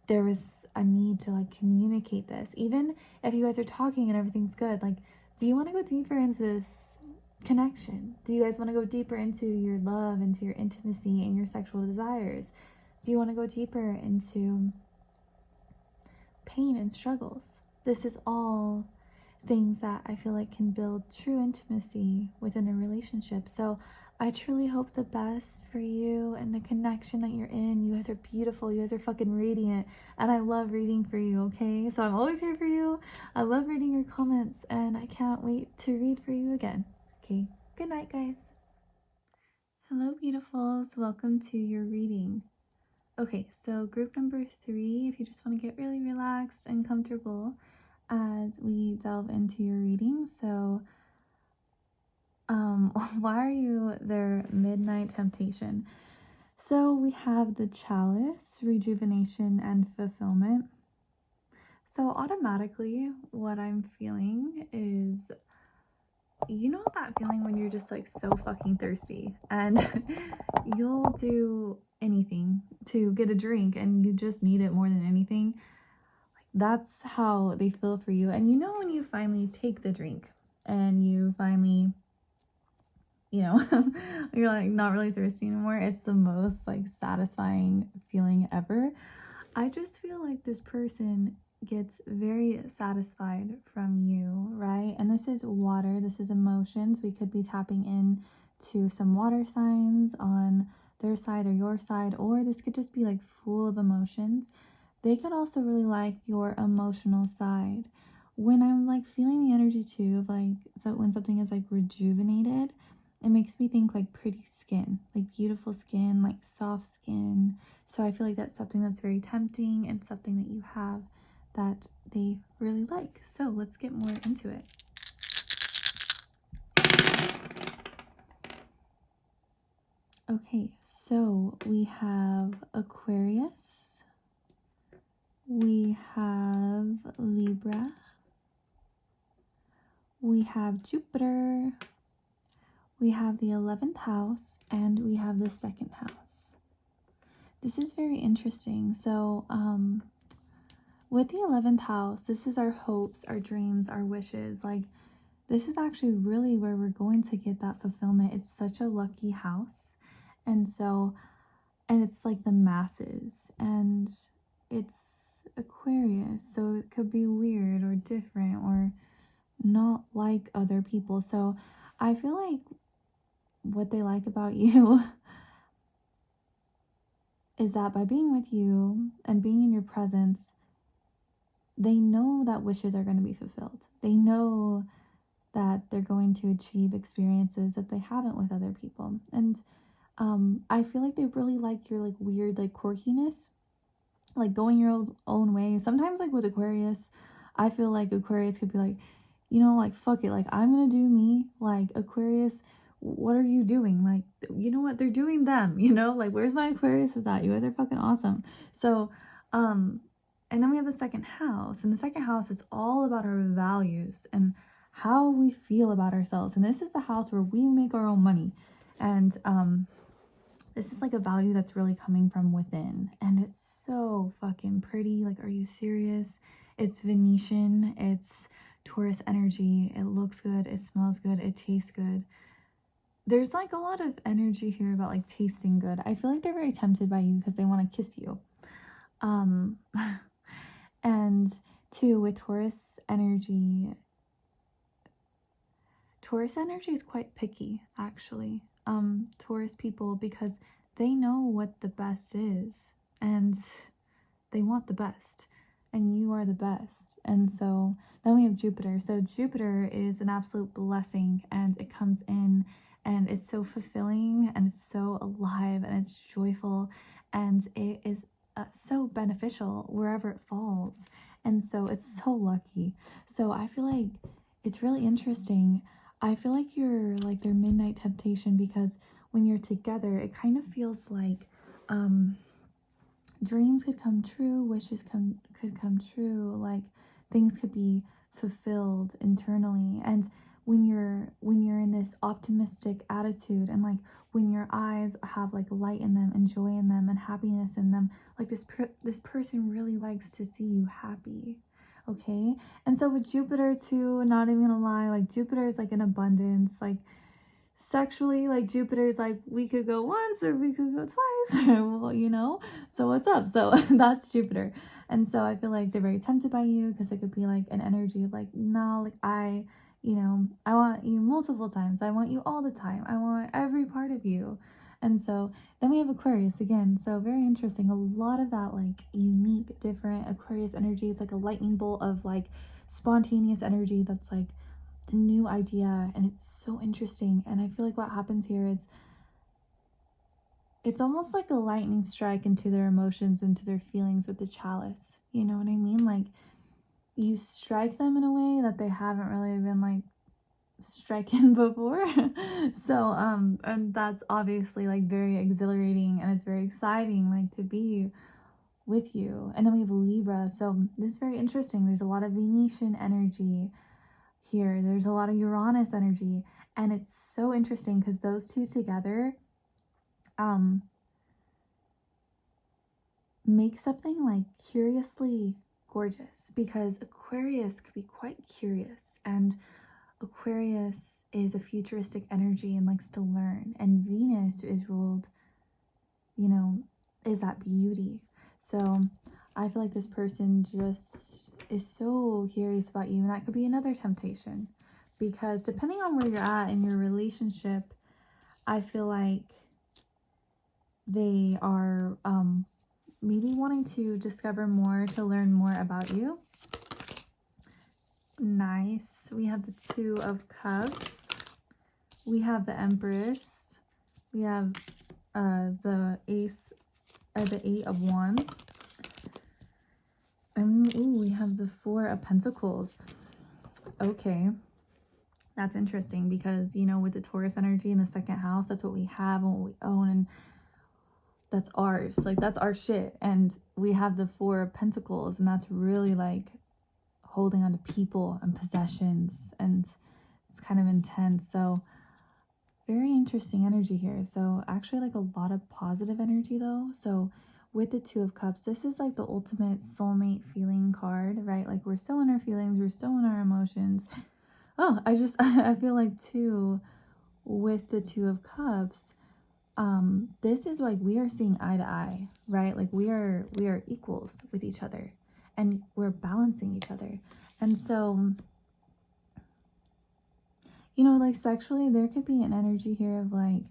there was a need to like communicate this. Even if you guys are talking and everything's good, like, do you want to go deeper into this connection? Do you guys want to go deeper into your love, into your intimacy and your sexual desires? Do you want to go deeper into pain and struggles? This is all things that I feel like can build true intimacy within a relationship. So I truly hope the best for you and the connection that you're in. You guys are beautiful. You guys are fucking radiant. And I love reading for you, okay? So I'm always here for you. I love reading your comments and I can't wait to read for you again. Okay, good night, guys. Hello, beautifuls. Welcome to your reading. Okay, so group number 3, if you just want to get really relaxed and comfortable as we delve into your reading. So, why are you their midnight temptation? So we have the chalice, rejuvenation and fulfillment. So automatically what I'm feeling is, you know that feeling when you're just like so fucking thirsty and you'll do anything to get a drink and you just need it more than anything. Like that's how they feel for you. And you know when you finally take the drink and you finally, you know, you're like not really thirsty anymore, it's the most like satisfying feeling ever. I just feel like this person gets very satisfied from you, right? And this is water, this is emotions. We could be tapping in to some water signs on their side or your side, or this could just be like full of emotions. They could also really like your emotional side. When I'm like feeling the energy too of like, so when something is like rejuvenated, it makes me think like pretty skin, like beautiful skin, like soft skin. So I feel like that's something that's very tempting and something that you have that they really like. So let's get more into it. Okay, so we have Aquarius, we have Libra, we have Jupiter, we have the 11th house, and we have the 2nd house. This is very interesting. So with the 11th house, this is our hopes, our dreams, our wishes. Like this is actually really where we're going to get that fulfillment. It's such a lucky house. And so, and it's like the masses, and it's Aquarius, so it could be weird or different or not like other people. So I feel like what they like about you is that by being with you and being in your presence, they know that wishes are going to be fulfilled. They know that they're going to achieve experiences that they haven't with other people. And I feel like they really like your like weird like quirkiness, like going your own way. Sometimes like with Aquarius, I feel like Aquarius could be like, you know, like fuck it, like I'm gonna do me. Like Aquarius, what are you doing? Like, you know what, they're doing them, you know, like where's my Aquarius is at? You guys are fucking awesome. So and then we have the 2nd house, and the 2nd house is all about our values and how we feel about ourselves. And this is the house where we make our own money, and this is like a value that's really coming from within, and it's so fucking pretty. Like, are you serious? It's Venetian, it's Taurus energy, it looks good, it smells good, it tastes good. There's like a lot of energy here about like tasting good. I feel like they're very tempted by you because they want to kiss you. And two, with Taurus energy is quite picky, actually. Taurus people because they know what the best is, and they want the best, and you are the best. And so then we have Jupiter. So Jupiter is an absolute blessing, and it comes in and it's so fulfilling and it's so alive and it's joyful, and it is so beneficial wherever it falls. And so it's so lucky. So I feel like it's really interesting. I feel like you're like their midnight temptation because when you're together, it kind of feels like dreams could come true, wishes could come true, like things could be fulfilled internally. And when you're in this optimistic attitude, and like when your eyes have like light in them and joy in them and happiness in them, like this person really likes to see you happy. Okay. And so with Jupiter too, not even gonna lie, like Jupiter is like an abundance, like sexually, like Jupiter is like, we could go once or we could go twice, well, you know, so what's up? So that's Jupiter. And so I feel like they're very tempted by you because it could be like an energy of like, no, like you know, I want you multiple times, I want you all the time, I want every part of you. And so then we have Aquarius again, so very interesting, a lot of that like unique different Aquarius energy. It's like a lightning bolt of like spontaneous energy that's like the new idea, and it's so interesting. And I feel like what happens here is it's almost like a lightning strike into their emotions, into their feelings with the chalice, you know what I mean? Like you strike them in a way that they haven't really been like striking before. So and that's obviously like very exhilarating, and it's very exciting like to be with you. And then we have Libra, so this is very interesting. There's a lot of Venetian energy here, there's a lot of Uranus energy, and it's so interesting because those two together make something like curiously gorgeous, because Aquarius could be quite curious, and Aquarius is a futuristic energy and likes to learn, and Venus is ruled, you know, is that beauty. So I feel like this person just is so curious about you, and that could be another temptation, because depending on where you're at in your relationship, I feel like they are maybe wanting to discover more, to learn more about you. Nice. We have the Two of Cups. We have the Empress. We have the Eight of Wands. And ooh, we have the Four of Pentacles. Okay. That's interesting because, you know, with the Taurus energy in the second house, that's what we have and what we own, and that's ours. Like, that's our shit. And we have the Four of Pentacles, and that's really like holding on to people and possessions, and it's kind of intense. So very interesting energy here. So actually like a lot of positive energy though. So with the Two of Cups, this is like the ultimate soulmate feeling card, right? Like we're so in our feelings, we're so in our emotions. Oh, I feel like too with the Two of Cups, this is like we are seeing eye to eye, right? Like we are equals with each other, and we're balancing each other. And so, you know, like sexually, there could be an energy here of like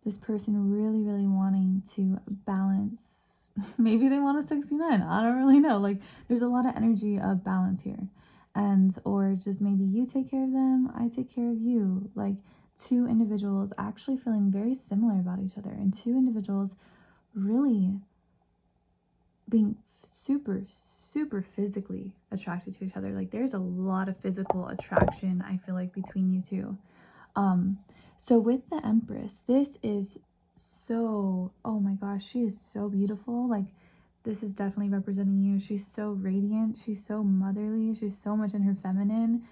this person really, really wanting to balance. Maybe they want a 69. I don't really know. Like there's a lot of energy of balance here. And, or just maybe you take care of them, I take care of you. Like two individuals actually feeling very similar about each other, and two individuals really being super, super physically attracted to each other. Like there's a lot of physical attraction, I feel like, between you two. So with the Empress, this is so, oh my gosh, she is so beautiful. Like this is definitely representing you. She's so radiant, she's so motherly, she's so much in her feminine.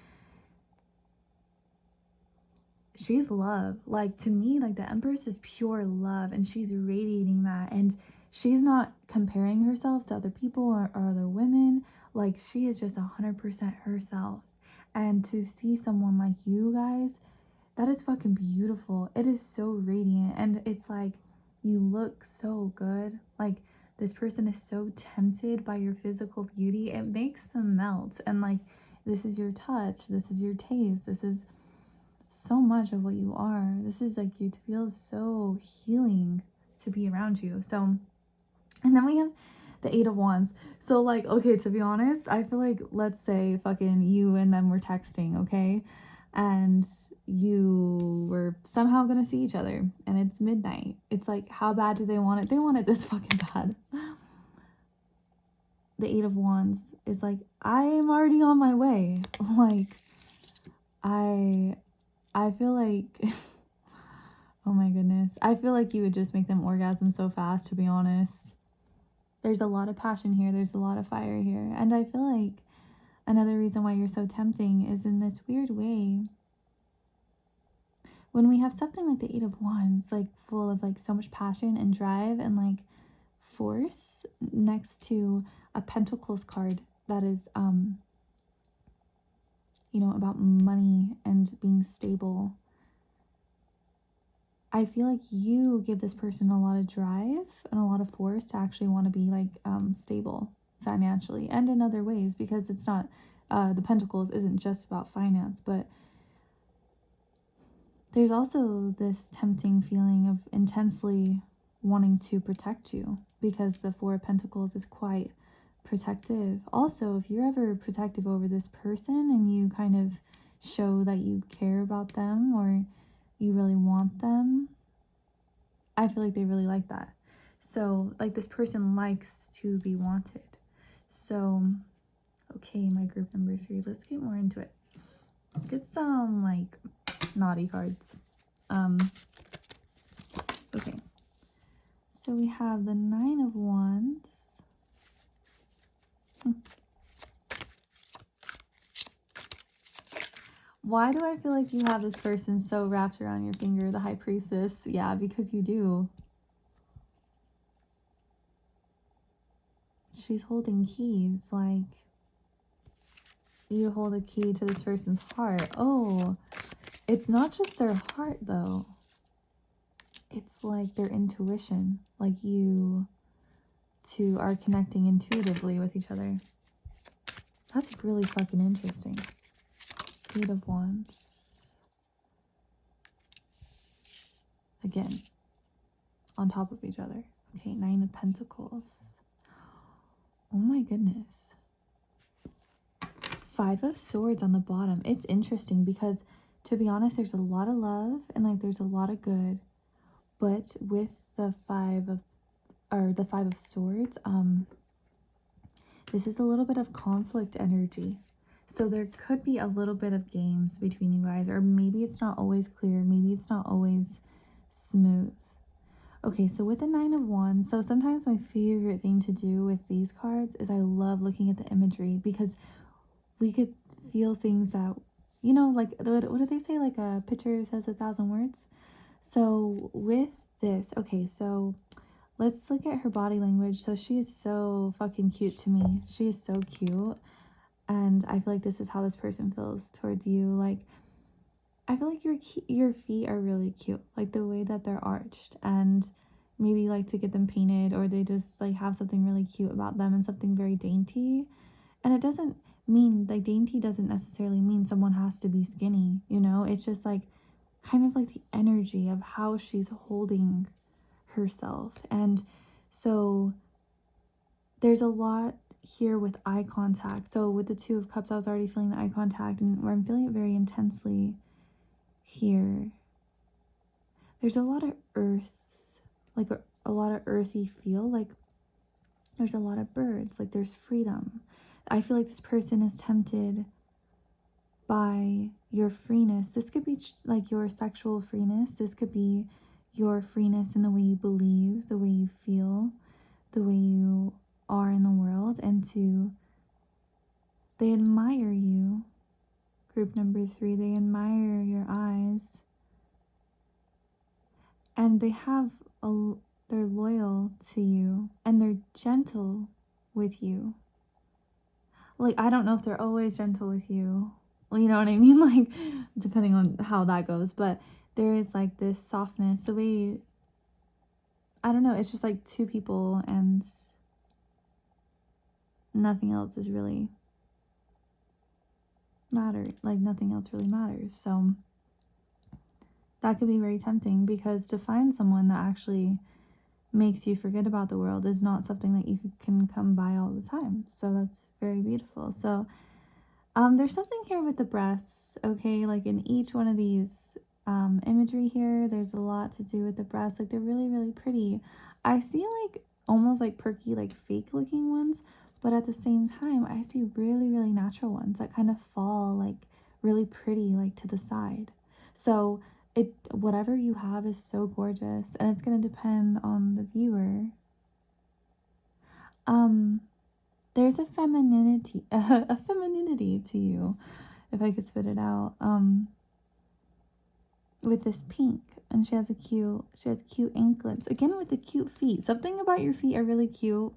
She's love. Like to me, like the Empress is pure love, and she's radiating that, and she's not comparing herself to other people or other women. Like she is just 100% herself. And to see someone like you guys, that is fucking beautiful. It is so radiant, and it's like you look so good. Like this person is so tempted by your physical beauty, it makes them melt. And like this is your touch, this is your taste, this is so much of what you are. This is like, it feels so healing to be around you. So, and then we have the Eight of Wands. So like, okay, to be honest, I feel like, let's say fucking you and them were texting, okay? And you were somehow gonna see each other and it's midnight. It's like, how bad do they want it? They want it this fucking bad. The Eight of Wands is like, I'm already on my way. Like, I feel like oh my goodness. I feel like you would just make them orgasm so fast, to be honest. There's a lot of passion here. There's a lot of fire here. And I feel like another reason why you're so tempting is in this weird way. When we have something like the Eight of Wands, like full of like so much passion and drive and like force, next to a Pentacles card that is, you know, about money and being stable. I feel like you give this person a lot of drive and a lot of force to actually want to be like stable financially and in other ways, because it's not, the Pentacles isn't just about finance, but there's also this tempting feeling of intensely wanting to protect you, because the Four of Pentacles is quite protective. Also, if you're ever protective over this person and you kind of show that you care about them or you really want them, I feel like they really like that. So like, this person likes to be wanted. So okay, my group number 3, let's get more into it. Let's get some like naughty cards. Okay, so we have the Nine of Wands. Why do I feel like you have this person so wrapped around your finger, the High Priestess? Yeah, because you do. She's holding keys, like you hold a key to this person's heart. Oh, it's not just their heart though. It's like their intuition, like you two are connecting intuitively with each other. That's really fucking interesting. Eight of Wands. Again, on top of each other. Okay, Nine of Pentacles. Oh my goodness. Five of Swords on the bottom. It's interesting because, to be honest, there's a lot of love and like there's a lot of good, but with the Five of Swords, this is a little bit of conflict energy. So there could be a little bit of games between you guys, or maybe it's not always clear, maybe it's not always smooth. Okay, so with the Nine of Wands, so sometimes my favorite thing to do with these cards is I love looking at the imagery, because we could feel things that, you know, like, what do they say? Like a picture says 1,000 words. So with this, okay, so let's look at her body language. So she is so fucking cute to me. She is so cute. And I feel like this is how this person feels towards you. Like, I feel like your feet are really cute. Like the way that they're arched, and maybe you like to get them painted, or they just like have something really cute about them and something very dainty. And it doesn't mean, like, dainty doesn't necessarily mean someone has to be skinny, you know? It's just like kind of like the energy of how she's holding herself. And so there's a lot here with eye contact. So with the Two of Cups, I was already feeling the eye contact, and where I'm feeling it very intensely here, there's a lot of earth, like a lot of earthy feel. Like there's a lot of birds, like there's freedom. I feel like this person is tempted by your freeness. This could be like your sexual freeness. This could be your freeness in the way you believe, the way you feel, the way you are in the world. And they admire you. Group number 3, they admire your eyes. And they're loyal to you, and they're gentle with you. Like, I don't know if they're always gentle with you. Well, you know what I mean? Like, depending on how that goes. But there is like this softness. The way, I don't know, it's just like two people and nothing else is really matter. Like, nothing else really matters. So that could be very tempting, because to find someone that actually makes you forget about the world is not something that you can come by all the time. So that's very beautiful. So there's something here with the breasts, okay? Like in each one of these imagery here, there's a lot to do with the breasts. Like they're really, really pretty. I see like almost like perky, like fake looking ones, but at the same time, I see really, really natural ones that kind of fall like really pretty, like to the side. So whatever you have is so gorgeous, and it's going to depend on the viewer. There's a femininity to you, if I could spit it out, with this pink. And she has cute anklets, again with the cute feet. Something about your feet are really cute.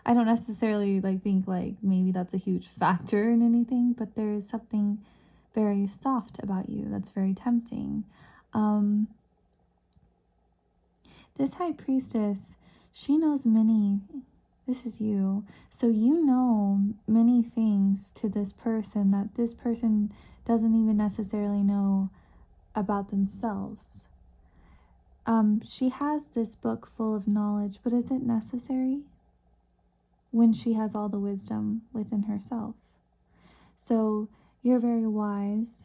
I don't necessarily like think like maybe that's a huge factor in anything, but there is something very soft about you that's very tempting. This high priestess, she knows many. This is you. So you know many things to this person that this person doesn't even necessarily know about themselves. She has this book full of knowledge, but is it necessary when she has all the wisdom within herself? So you're very wise.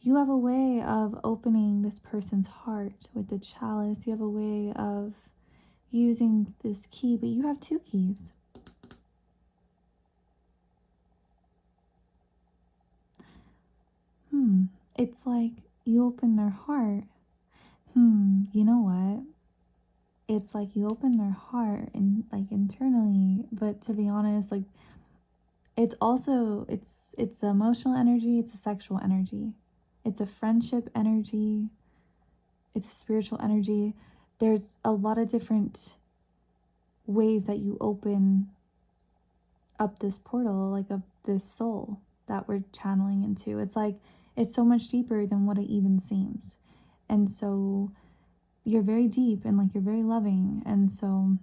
You have a way of opening this person's heart with the chalice. You have a way of using this key, but you have two keys. It's like you open their heart. You know what? It's like you open their heart and like internally, but to be honest, like it's also it's the emotional energy, it's a sexual energy, it's a friendship energy, it's a spiritual energy. There's a lot of different ways that you open up this portal, like of this soul that we're channeling into. It's like it's so much deeper than what it even seems. And so you're very deep and like you're very loving, and so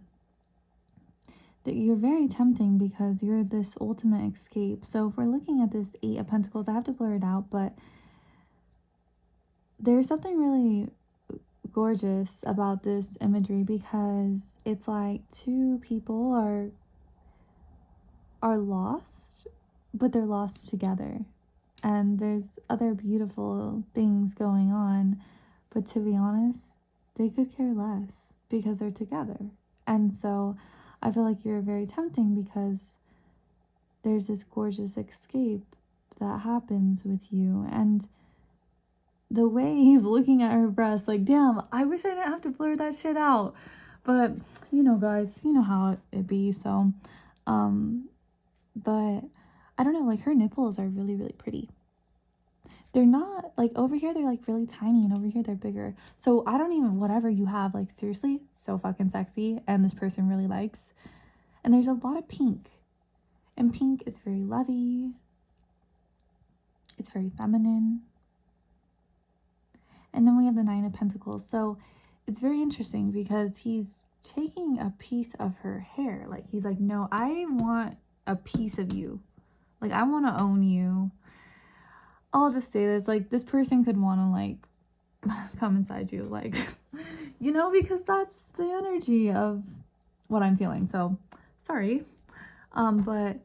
you're very tempting because you're this ultimate escape. So if we're looking at this Eight of Pentacles, I have to blur it out, but there's something really gorgeous about this imagery, because it's like two people are lost, but they're lost together, and there's other beautiful things going on, but to be honest, they could care less because they're together. And so I feel like you're very tempting because there's this gorgeous escape that happens with you. And the way he's looking at her breasts, like, damn, I wish I didn't have to blur that shit out. But, you know, guys, you know how it be. So, but I don't know, like her nipples are really, really pretty. They're not, like over here, they're like really tiny, and over here they're bigger. So I don't even, whatever you have, like seriously, so fucking sexy, and this person really likes. And there's a lot of pink. And pink is very lovey. It's very feminine. And then we have the Nine of Pentacles. So it's very interesting because he's taking a piece of her hair. Like he's like, no, I want a piece of you. Like I want to own you. I'll just say this, like this person could want to like come inside you, like, you know, because that's the energy of what I'm feeling. So sorry. But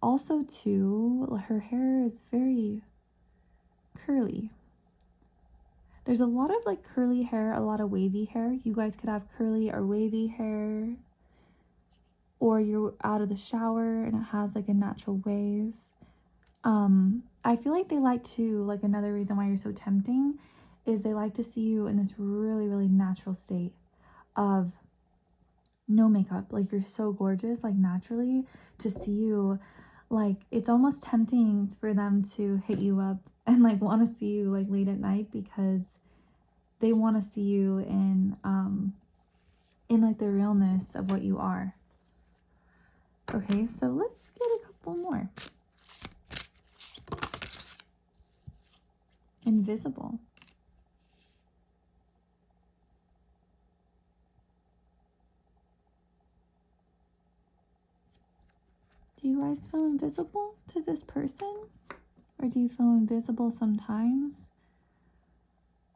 also too, her hair is very curly. There's a lot of like curly hair, a lot of wavy hair. You guys could have curly or wavy hair, or you're out of the shower and it has like a natural wave. I feel like they like to, like another reason why you're so tempting is they like to see you in this really, really natural state of no makeup. Like you're so gorgeous, like naturally, to see you, like it's almost tempting for them to hit you up and like want to see you like late at night, because they want to see you in like the realness of what you are. Okay, so let's get a couple more. Invisible. Do you guys feel invisible to this person? Or do you feel invisible sometimes?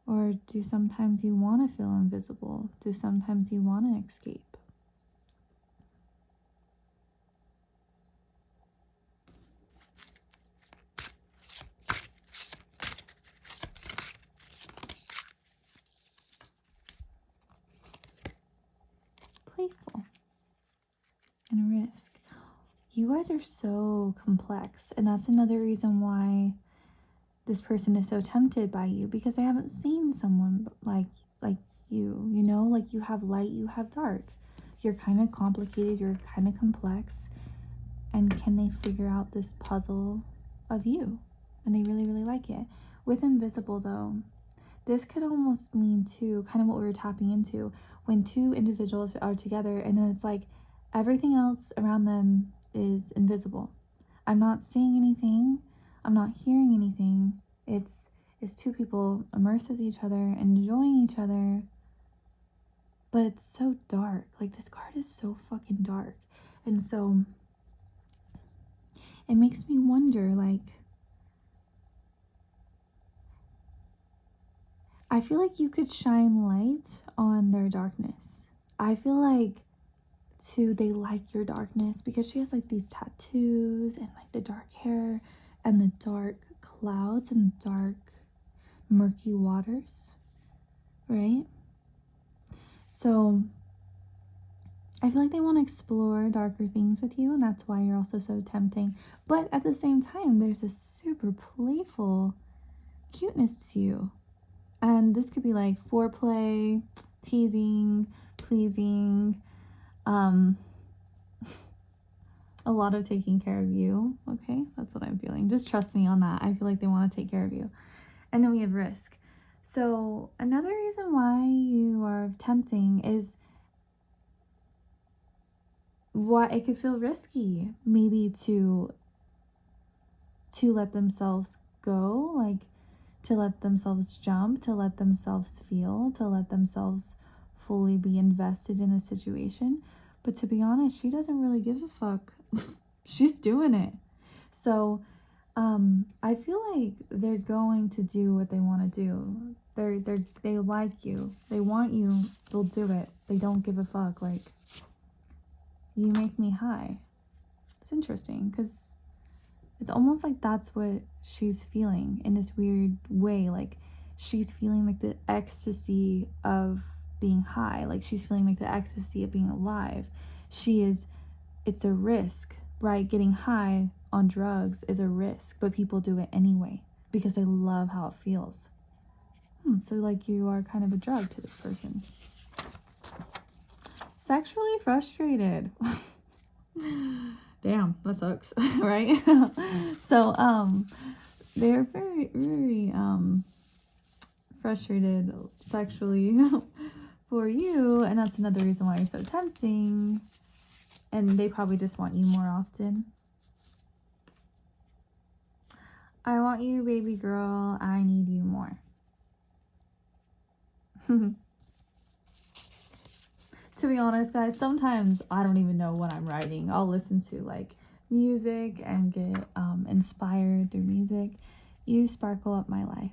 Or do sometimes you want to feel invisible? Do sometimes you want to escape? Playful and risk. You guys are so complex, and that's another reason why this person is so tempted by you, because they haven't seen someone like you, you know, like you have light, you have dark. You're kind of complicated, you're kind of complex, and can they figure out this puzzle of you? And they really, really like it. With invisible though, this could almost mean too, kind of what we were tapping into, when two individuals are together and then it's like everything else around them is invisible. I'm not seeing anything, I'm not hearing anything. It's two people immersed with each other, enjoying each other, but it's so dark. Like, this card is so fucking dark. And so it makes me wonder, like, I feel like you could shine light on their darkness. I feel like too they like your darkness, because she has like these tattoos and like the dark hair and the dark clouds and dark murky waters, right? So I feel like they want to explore darker things with you, and that's why you're also so tempting. But at the same time, there's a super playful cuteness to you. And this could be like foreplay, teasing, pleasing, a lot of taking care of you. Okay, that's what I'm feeling. Just trust me on that. I feel like they want to take care of you. And then we have risk. So another reason why you are tempting is why it could feel risky, maybe to let themselves go, like to let themselves jump, to let themselves feel, to let themselves fully be invested in the situation. But to be honest, she doesn't really give a fuck. She's doing it. So I feel like they're going to do what they want to do. They like you. They want you. They'll do it. They don't give a fuck. Like, you make me high. It's interesting because it's almost like that's what she's feeling in this weird way. Like, she's feeling like the ecstasy of being high. Like, she's feeling like the ecstasy of being alive. It's a risk, right? Getting high on drugs is a risk, but people do it anyway because they love how it feels. So like you are kind of a drug to this person. Sexually frustrated. Damn, that sucks, right? So they're very, very frustrated sexually for you, and that's another reason why you're so tempting. And they probably just want you more often. I want you, baby girl. I need you more. To be honest, guys, sometimes I don't even know what I'm writing. I'll listen to like music and get inspired through music. You sparkle up my life.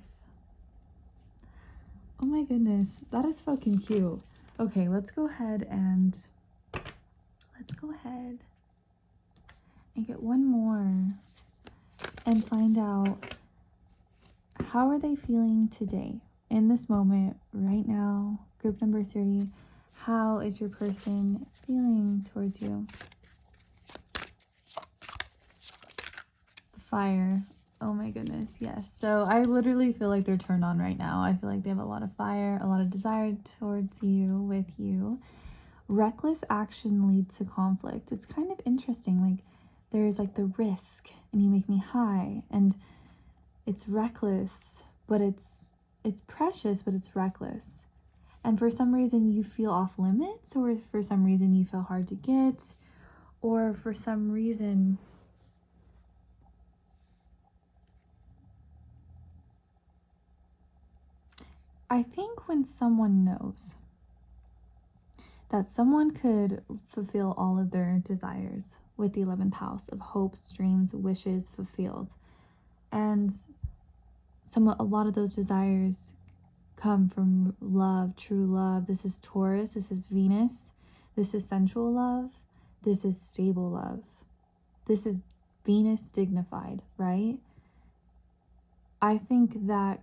Oh my goodness, that is fucking cute. Okay, let's go ahead and get one more and find out, how are they feeling today, in this moment, right now? Group number 3, how is your person feeling towards you? Fire. Oh my goodness, yes. So I literally feel like they're turned on right now. I feel like they have a lot of fire, a lot of desire towards you, with you. Reckless action leads to conflict. It's kind of interesting. Like, there's like the risk, and you make me high, and it's reckless, but it's precious, but it's reckless. And for some reason you feel off limits, or for some reason you feel hard to get, or for some reason I think when someone knows that someone could fulfill all of their desires with the 11th house of hopes, dreams, wishes fulfilled, and a lot of those desires come from love, true love. This is Taurus, this is Venus, this is sensual love, this is stable love. This is Venus dignified, right? I think that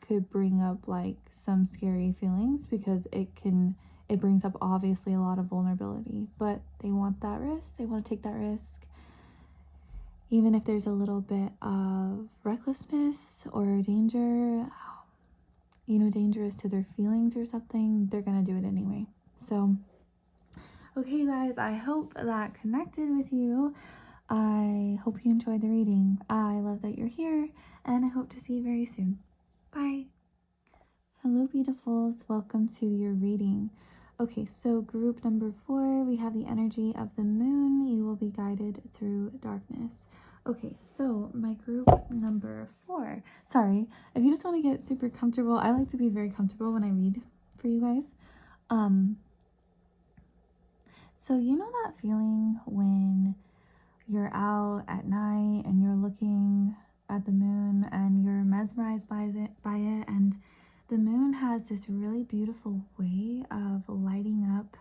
could bring up like some scary feelings because it brings up obviously a lot of vulnerability, but they want that risk. They want to take that risk. Even if there's a little bit of recklessness or danger, dangerous to their feelings or something, they're going to do it anyway. So, okay, guys, I hope that connected with you. I hope you enjoyed the reading. I love that you're here, and I hope to see you very soon. Bye. Hello, beautifuls. Welcome to your reading. Okay, so group number 4, we have the energy of the moon. You will be guided through darkness. Okay, so my group number 4. Sorry, if you just want to get super comfortable, I like to be very comfortable when I read for you guys. So you know that feeling when you're out at night and you're looking at the moon and you're mesmerized by it, and the moon has this really beautiful way of lighting up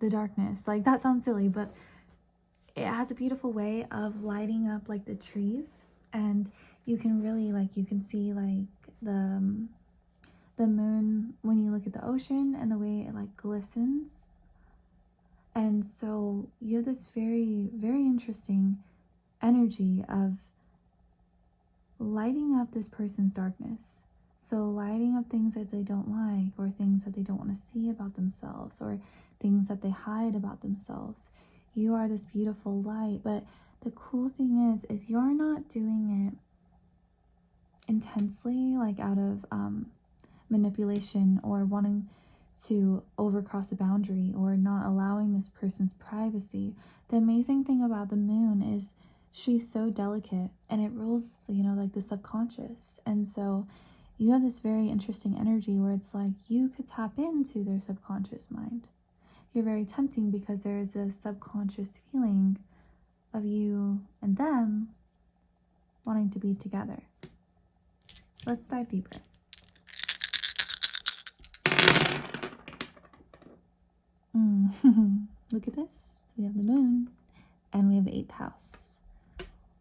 the darkness. Like, that sounds silly, but it has a beautiful way of lighting up like the trees, and you can really you can see like the moon when you look at the ocean and the way it like glistens. And so you have this very, very interesting energy of lighting up this person's darkness. So lighting up things that they don't like, or things that they don't want to see about themselves, or things that they hide about themselves. You are this beautiful light, but the cool thing is you're not doing it intensely, like out of manipulation or wanting to overcross a boundary or not allowing this person's privacy. The amazing thing about the moon is she's so delicate, and it rules, like the subconscious. And so you have this very interesting energy where it's like you could tap into their subconscious mind. You're very tempting because there is a subconscious feeling of you and them wanting to be together. Let's dive deeper. Look at this. We have the moon and we have the 8th house.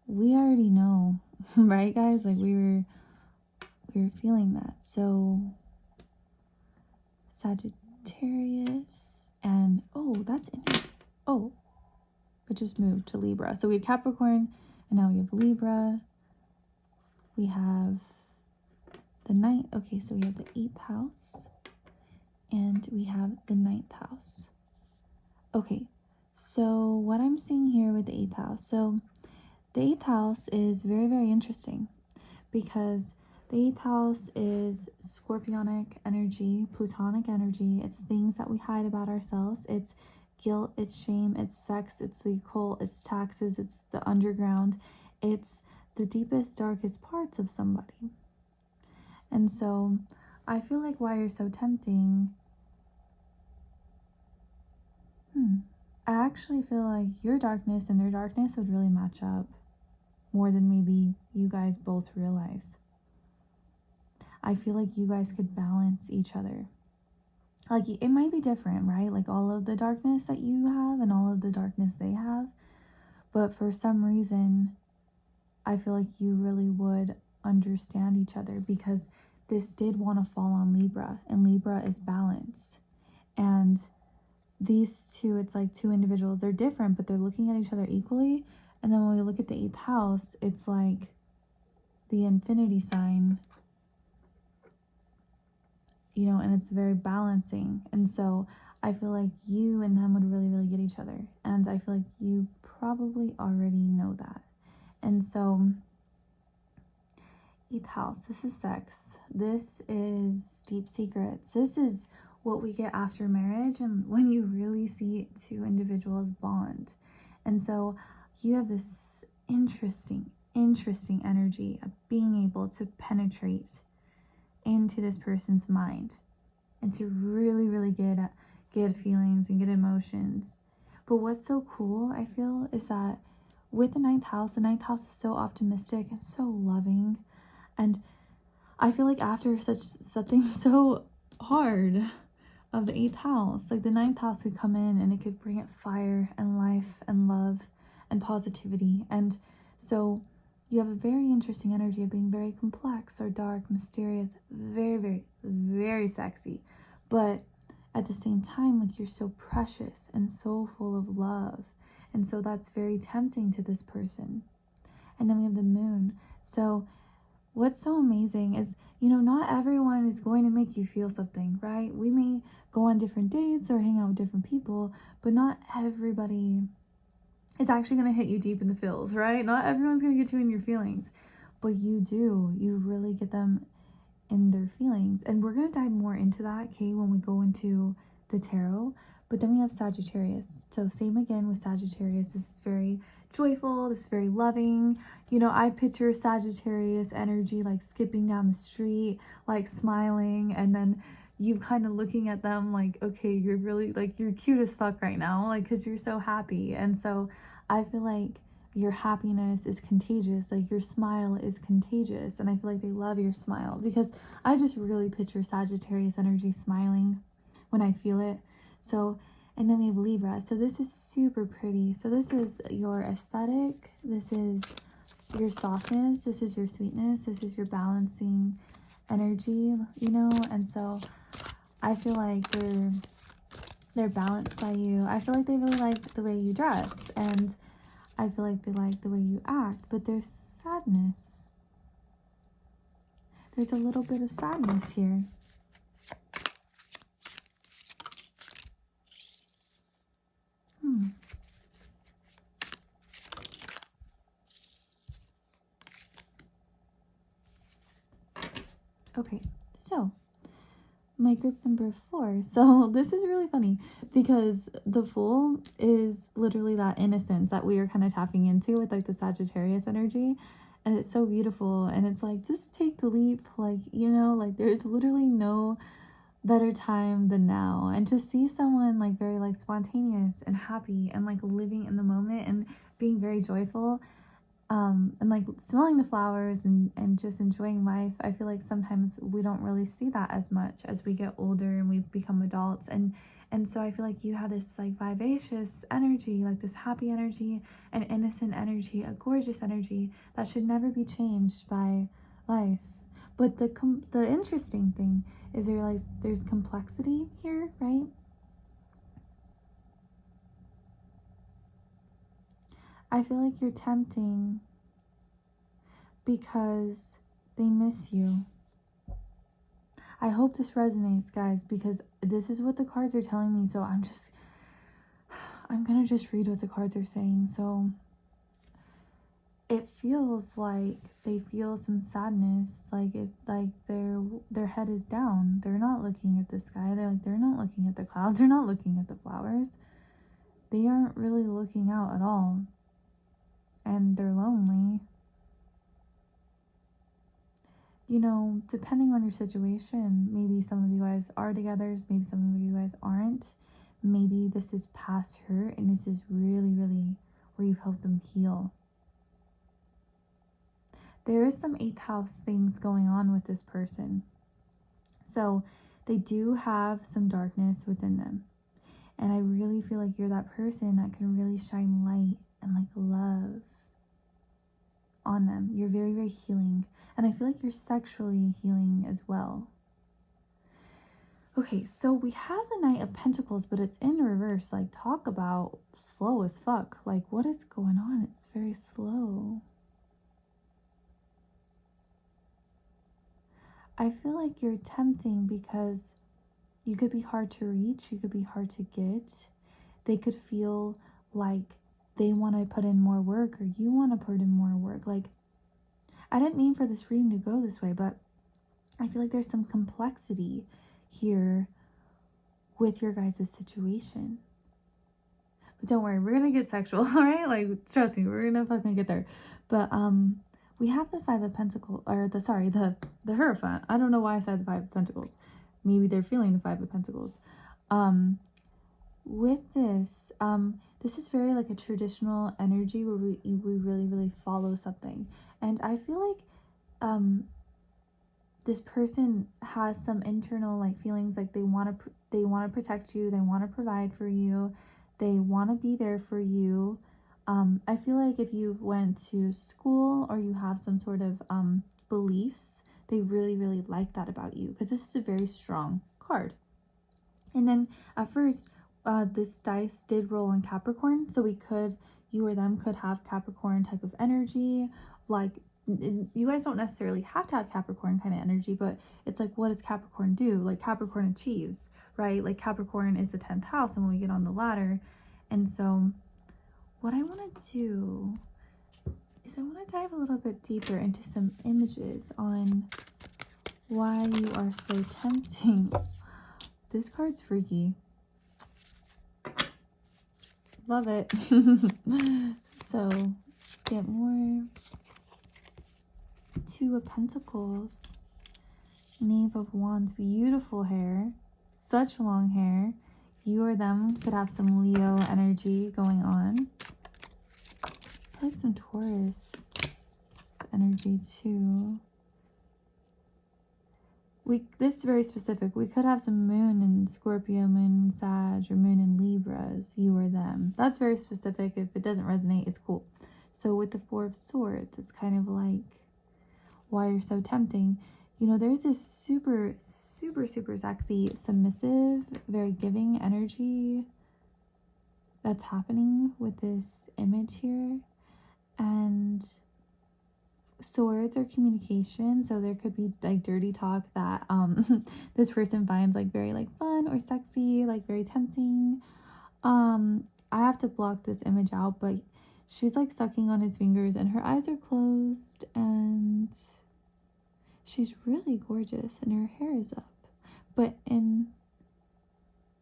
We already know, right, guys? Like we were feeling that. So Sagittarius and that's interesting. It just moved to Libra. So we have Capricorn and now we have Libra. We have the ninth. Okay, so we have the 8th house and we have the 9th house. Okay, so what I'm seeing here with the 8th house. So the 8th house is very, very interesting because the 8th house is scorpionic energy, plutonic energy. It's things that we hide about ourselves. It's guilt, it's shame, it's sex, it's the occult, it's taxes, it's the underground. It's the deepest, darkest parts of somebody. And so I feel like why you're so tempting, I actually feel like your darkness and their darkness would really match up more than maybe you guys both realize. I feel like you guys could balance each other. Like, it might be different, right? Like, all of the darkness that you have and all of the darkness they have. But for some reason, I feel like you really would understand each other because this did want to fall on Libra. And Libra is balance. And these two, it's like two individuals. They're different, but they're looking at each other equally. And then when we look at the 8th house, it's like the infinity sign, and it's very balancing. And so I feel like you and them would really, really get each other. And I feel like you probably already know that. And so 8th house, this is sex. This is deep secrets. This is what we get after marriage and when you really see two individuals bond. And so you have this interesting energy of being able to penetrate into this person's mind and to really, really get feelings and get emotions. But what's so cool, I feel, is that with the 9th house is so optimistic and so loving. And I feel like after something so hard of the 8th house, like the 9th house could come in and it could bring it fire and life and love and positivity. And so you have a very interesting energy of being very complex or dark, mysterious, very, very, very sexy. But at the same time, like you're so precious and so full of love. And so that's very tempting to this person. And then we have the moon. So what's so amazing is, not everyone is going to make you feel something, right? We may go on different dates or hang out with different people, but not everybody is actually going to hit you deep in the feels, right? Not everyone's going to get you in your feelings, but you really get them in their feelings. And we're going to dive more into that, okay, when we go into the tarot. But then we have Sagittarius. So same again with Sagittarius. This is very joyful. This is very loving. I picture Sagittarius energy like skipping down the street, like smiling, and then you kind of looking at them like, okay, you're really like, you're cute as fuck right now, like, because you're so happy. And so I feel like your happiness is contagious, like your smile is contagious, and I feel like they love your smile, because I just really picture Sagittarius energy smiling when I feel it. So, and then we have Libra. So this is super pretty. So this is your aesthetic, this is your softness, this is your sweetness, this is your balancing energy, and so I feel like they're balanced by you. I feel like they really like the way you dress, and I feel like they like the way you act, but there's sadness. There's a little bit of sadness here. Okay, so my group number 4. So this is really funny because the Fool is literally that innocence that we are kind of tapping into with like the Sagittarius energy, and it's so beautiful. And it's like, just take the leap, like, like there's literally no better time than now. And to see someone like very like spontaneous and happy and like living in the moment and being very joyful, and like smelling the flowers and just enjoying life. I feel like sometimes we don't really see that as much as we get older and we become adults, and so I feel like you have this like vivacious energy, like this happy energy, an innocent energy, a gorgeous energy that should never be changed by life. But the interesting thing is there's complexity here, right? I feel like you're tempting because they miss you. I hope this resonates, guys, because this is what the cards are telling me. So I'm gonna just read what the cards are saying. So it feels like they feel some sadness, like their head is down. They're not looking at the sky. They're not looking at the clouds. They're not looking at the flowers. They aren't really looking out at all. And they're lonely. Depending on your situation, maybe some of you guys are together, maybe some of you guys aren't. Maybe this is past hurt and this is really, really where you've helped them heal. There is some 8th house things going on with this person. So they do have some darkness within them. And I really feel like you're that person that can really shine light and like love on them. You're very, very healing. And I feel like you're sexually healing as well. Okay, so we have the Knight of Pentacles, but it's in reverse. Like, talk about slow as fuck. Like, what is going on? It's very slow. I feel like you're tempting because you could be hard to reach. You could be hard to get. They could feel like they want to put in more work, or you want to put in more work. Like, I didn't mean for this reading to go this way, but I feel like there's some complexity here with your guys' situation. But don't worry, we're gonna get sexual, all right? Like, trust me, we're gonna fucking get there. But we have the 5 of Pentacles, or the Hierophant. I don't know why I said the 5 of Pentacles. Maybe they're feeling the 5 of Pentacles. With this, this is very like a traditional energy where we really, really follow something. And I feel like this person has some internal like feelings, like they want to protect you, they want to provide for you, they want to be there for you. I feel like if you went to school or you have some sort of beliefs, they really, really like that about you, because this is a very strong card. And then at first, this dice did roll on Capricorn, so you or them could have Capricorn type of energy. Like, you guys don't necessarily have to have Capricorn kind of energy, but it's like, what does Capricorn do? Like, Capricorn achieves, right? Like, Capricorn is the 10th house, and when we get on the ladder. And so what I want to do is I want to dive a little bit deeper into some images on why you are so tempting. This card's freaky. Love it. So let's get more. Two of Pentacles, Knave of Wands, beautiful hair, such long hair. You or them could have some Leo energy going on. I feel like some Taurus energy too. This is very specific. We could have some moon in Scorpio, moon in Sag, or moon in Libras, you or them. That's very specific. If it doesn't resonate, it's cool. So with the Four of Swords, it's kind of like why you're so tempting. You know, there's this super, super, super sexy, submissive, very giving energy that's happening with this image here. And swords are communication, so there could be like dirty talk that this person finds like very like fun or sexy, like very tempting. I have to block this image out, but she's like sucking on his fingers and her eyes are closed, and she's really gorgeous and her hair is up, but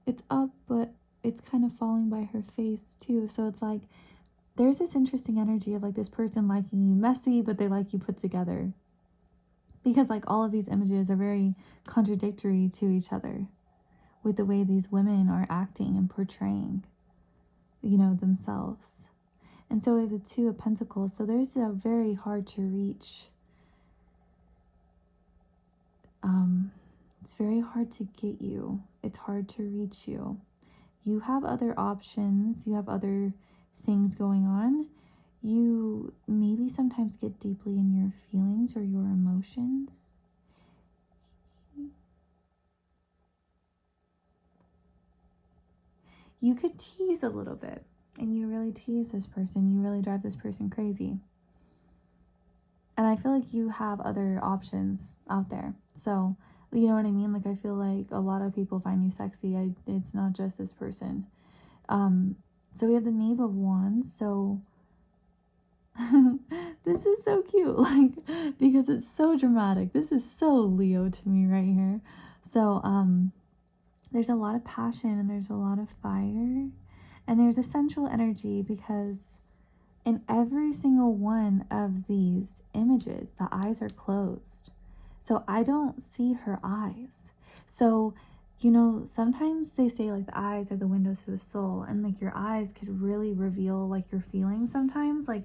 it's up, but it's kind of falling by her face too. So it's like there's this interesting energy of like this person liking you messy, but they like you put together, because like all of these images are very contradictory to each other with the way these women are acting and portraying, you know, themselves. And so the Two of Pentacles, so there's a very hard to reach, it's very hard to get you, it's hard to reach you. You have other options, you have other things going on. You maybe sometimes get deeply in your feelings or your emotions. You could tease a little bit, and you really tease this person, you really drive this person crazy. And I feel like you have other options out there. So, you know what I mean? Like, I feel like a lot of people find you sexy. It's not just this person. So we have the Knave of Wands. So this is so cute, like, because it's so dramatic. This is so Leo to me right here. So there's a lot of passion and there's a lot of fire, and there's a sensual energy, because in every single one of these images, the eyes are closed. So I don't see her eyes. So, you know, sometimes they say like the eyes are the windows to the soul, and like your eyes could really reveal like your feelings sometimes. Like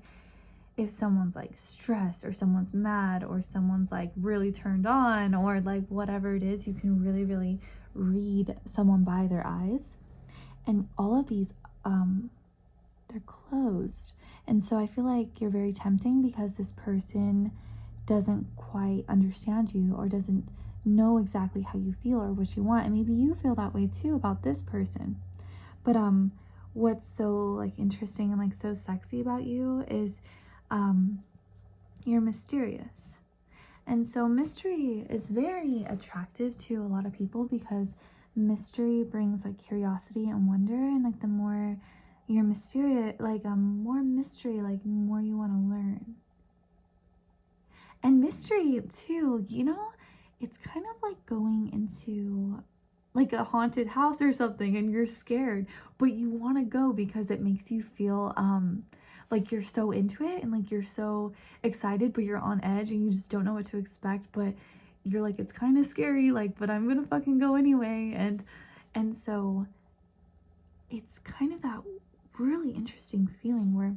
if someone's like stressed or someone's mad or someone's like really turned on or like whatever it is, you can really, really read someone by their eyes. And all of these, they're closed. And so I feel like you're very tempting, because this person doesn't quite understand you or doesn't know exactly how you feel or what you want. And maybe you feel that way too about this person. But what's so like interesting and like so sexy about you is you're mysterious. And so mystery is very attractive to a lot of people, because mystery brings like curiosity and wonder, and like the more you're mysterious, like more mystery, like more you want to learn. And mystery too, you know, it's kind of like going into like a haunted house or something, and you're scared, but you want to go because it makes you feel like you're so into it and like you're so excited, but you're on edge and you just don't know what to expect, but you're like, it's kind of scary, like, but I'm gonna fucking go anyway. And so it's kind of that really interesting feeling where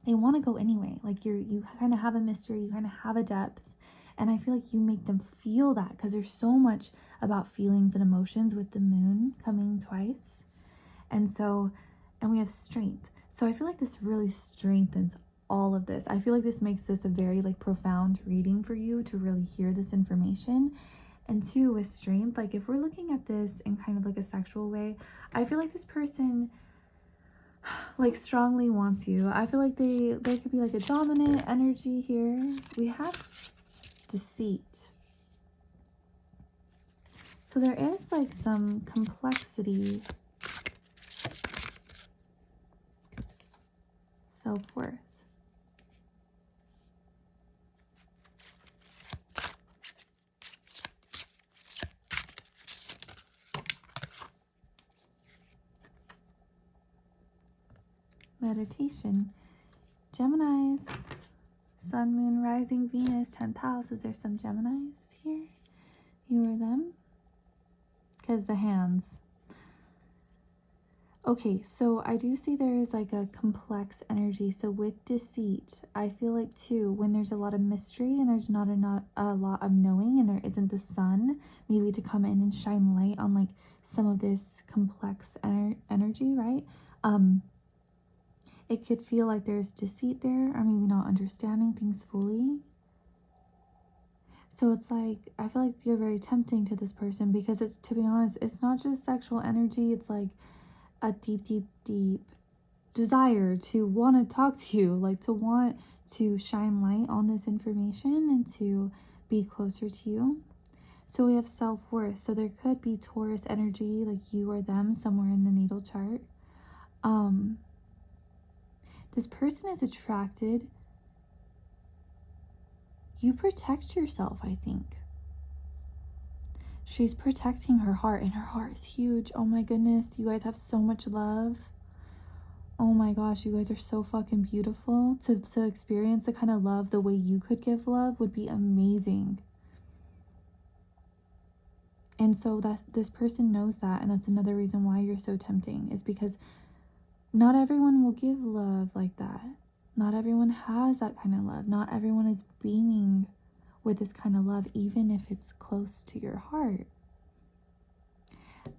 they want to go anyway. Like you kind of have a mystery, you kind of have a depth, And I feel like you make them feel that, because there's so much about feelings and emotions with the moon coming twice. And we have strength. So I feel like this really strengthens all of this. I feel like this makes this a very like profound reading for you to really hear this information. And two, with strength, like if we're looking at this in kind of like a sexual way, I feel like this person like strongly wants you. I feel like there could be like a dominant energy here. We have deceit. So there is like some complexity, self-worth. Meditation. Geminis, Sun, Moon, Rising, Venus, 10th house. Is there some Geminis here? You or them? Because the hands. Okay, so I do see there is like a complex energy. So with deceit, I feel like too, when there's a lot of mystery and there's not a lot of knowing, and there isn't the sun maybe to come in and shine light on like some of this complex energy, right? It could feel like there's deceit there, or maybe not understanding things fully. So it's like, I feel like you're very tempting to this person, because it's, to be honest, it's not just sexual energy. It's like a deep, deep, deep desire to want to talk to you, like to want to shine light on this information and to be closer to you. So we have self-worth. So there could be Taurus energy, like you or them, somewhere in the natal chart. This person is attracted. You protect yourself, I think. She's protecting her heart, and her heart is huge. Oh my goodness, you guys have so much love. Oh my gosh, you guys are so fucking beautiful. To experience the kind of love the way you could give love would be amazing. And so that this person knows that, and that's another reason why you're so tempting, is because not everyone will give love like that. Not everyone has that kind of love. Not everyone is beaming with this kind of love, even if it's close to your heart.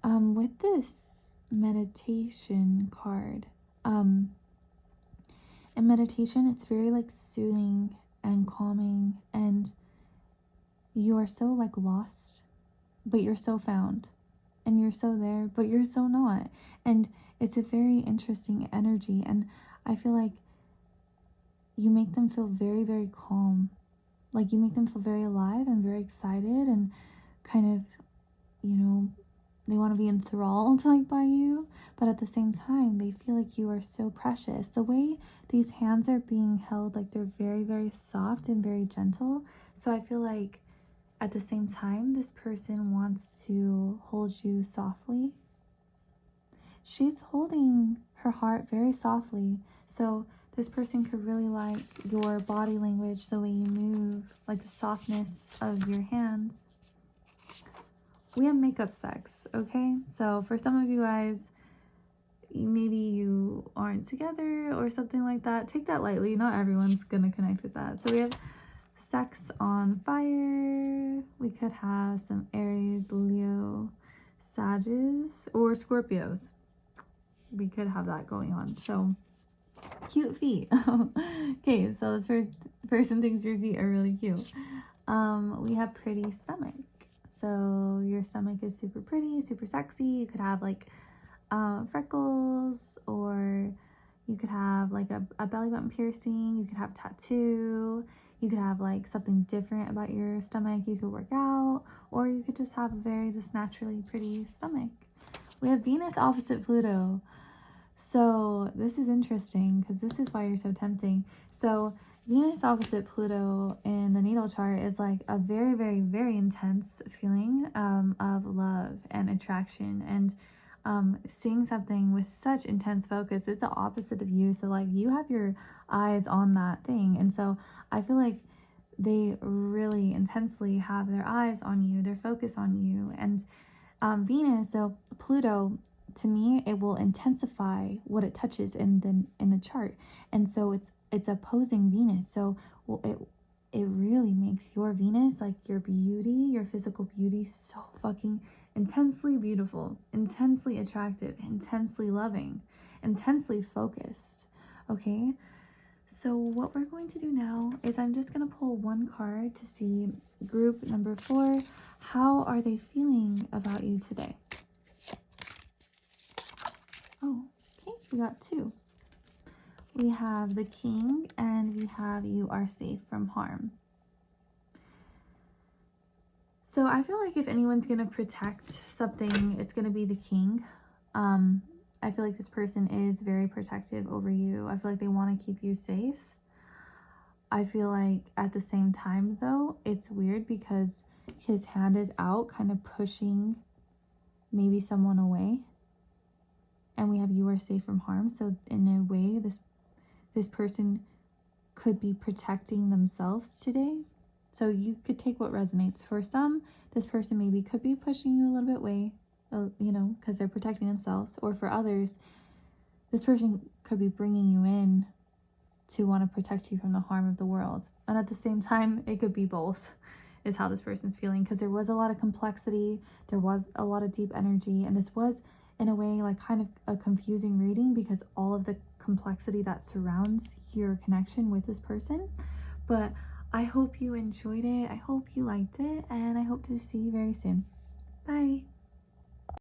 With this meditation card, in meditation, it's very like soothing and calming, and you are so like lost, but you're so found, and you're so there, but you're so not. And it's a very interesting energy, and I feel like you make them feel very, very calm. Like you make them feel very alive and very excited, and kind of, you know, they want to be enthralled like by you, but at the same time they feel like you are so precious. The way these hands are being held, like they're very, very soft and very gentle. So I feel like at the same time this person wants to hold you softly. She's holding her heart very softly. So this person could really like your body language, the way you move, like the softness of your hands. We have makeup sex, okay? So for some of you guys, maybe you aren't together or something like that. Take that lightly. Not everyone's gonna connect with that. So we have sex on fire. We could have some Aries, Leo, Sagittarius, or Scorpios. We could have that going on. So cute feet. Okay, so this first person thinks your feet are really cute. We have pretty stomach. So your stomach is super pretty, super sexy. You could have like freckles, or you could have like a belly button piercing. You could have tattoo. You could have like something different about your stomach. You could work out, or you could just have a very just naturally pretty stomach. We have Venus opposite Pluto. So this is interesting, because this is why you're so tempting. So Venus opposite Pluto in the natal chart is like a very, very, very intense feeling of love and attraction, and seeing something with such intense focus. It's the opposite of you. So like you have your eyes on that thing, and so I feel like they really intensely have their eyes on you, their focus on you. And Venus, so Pluto, to me, it will intensify what it touches in the chart, and so it's opposing Venus. So it really makes your Venus, like your beauty, your physical beauty, so fucking intensely beautiful, intensely attractive, intensely loving, intensely focused. Okay, so what we're going to do now is I'm just going to pull one card to see group number 4. How are they feeling about you today? Oh, okay, we got 2. We have the King and we have you are safe from harm. So I feel like if anyone's going to protect something, it's going to be the King. I feel like this person is very protective over you. I feel like they want to keep you safe. I feel like at the same time, though, it's weird because his hand is out, kind of pushing maybe someone away. And we have you are safe from harm. So in a way, this person could be protecting themselves today. So you could take what resonates. For some, this person maybe could be pushing you a little bit away, you know, because they're protecting themselves. Or for others, this person could be bringing you in to want to protect you from the harm of the world. And at the same time, it could be both, is how this person's feeling, because there was a lot of complexity, there was a lot of deep energy, and this was in a way like kind of a confusing reading because all of the complexity that surrounds your connection with this person. But I hope you enjoyed it, I hope you liked it, and I hope to see you very soon. Bye.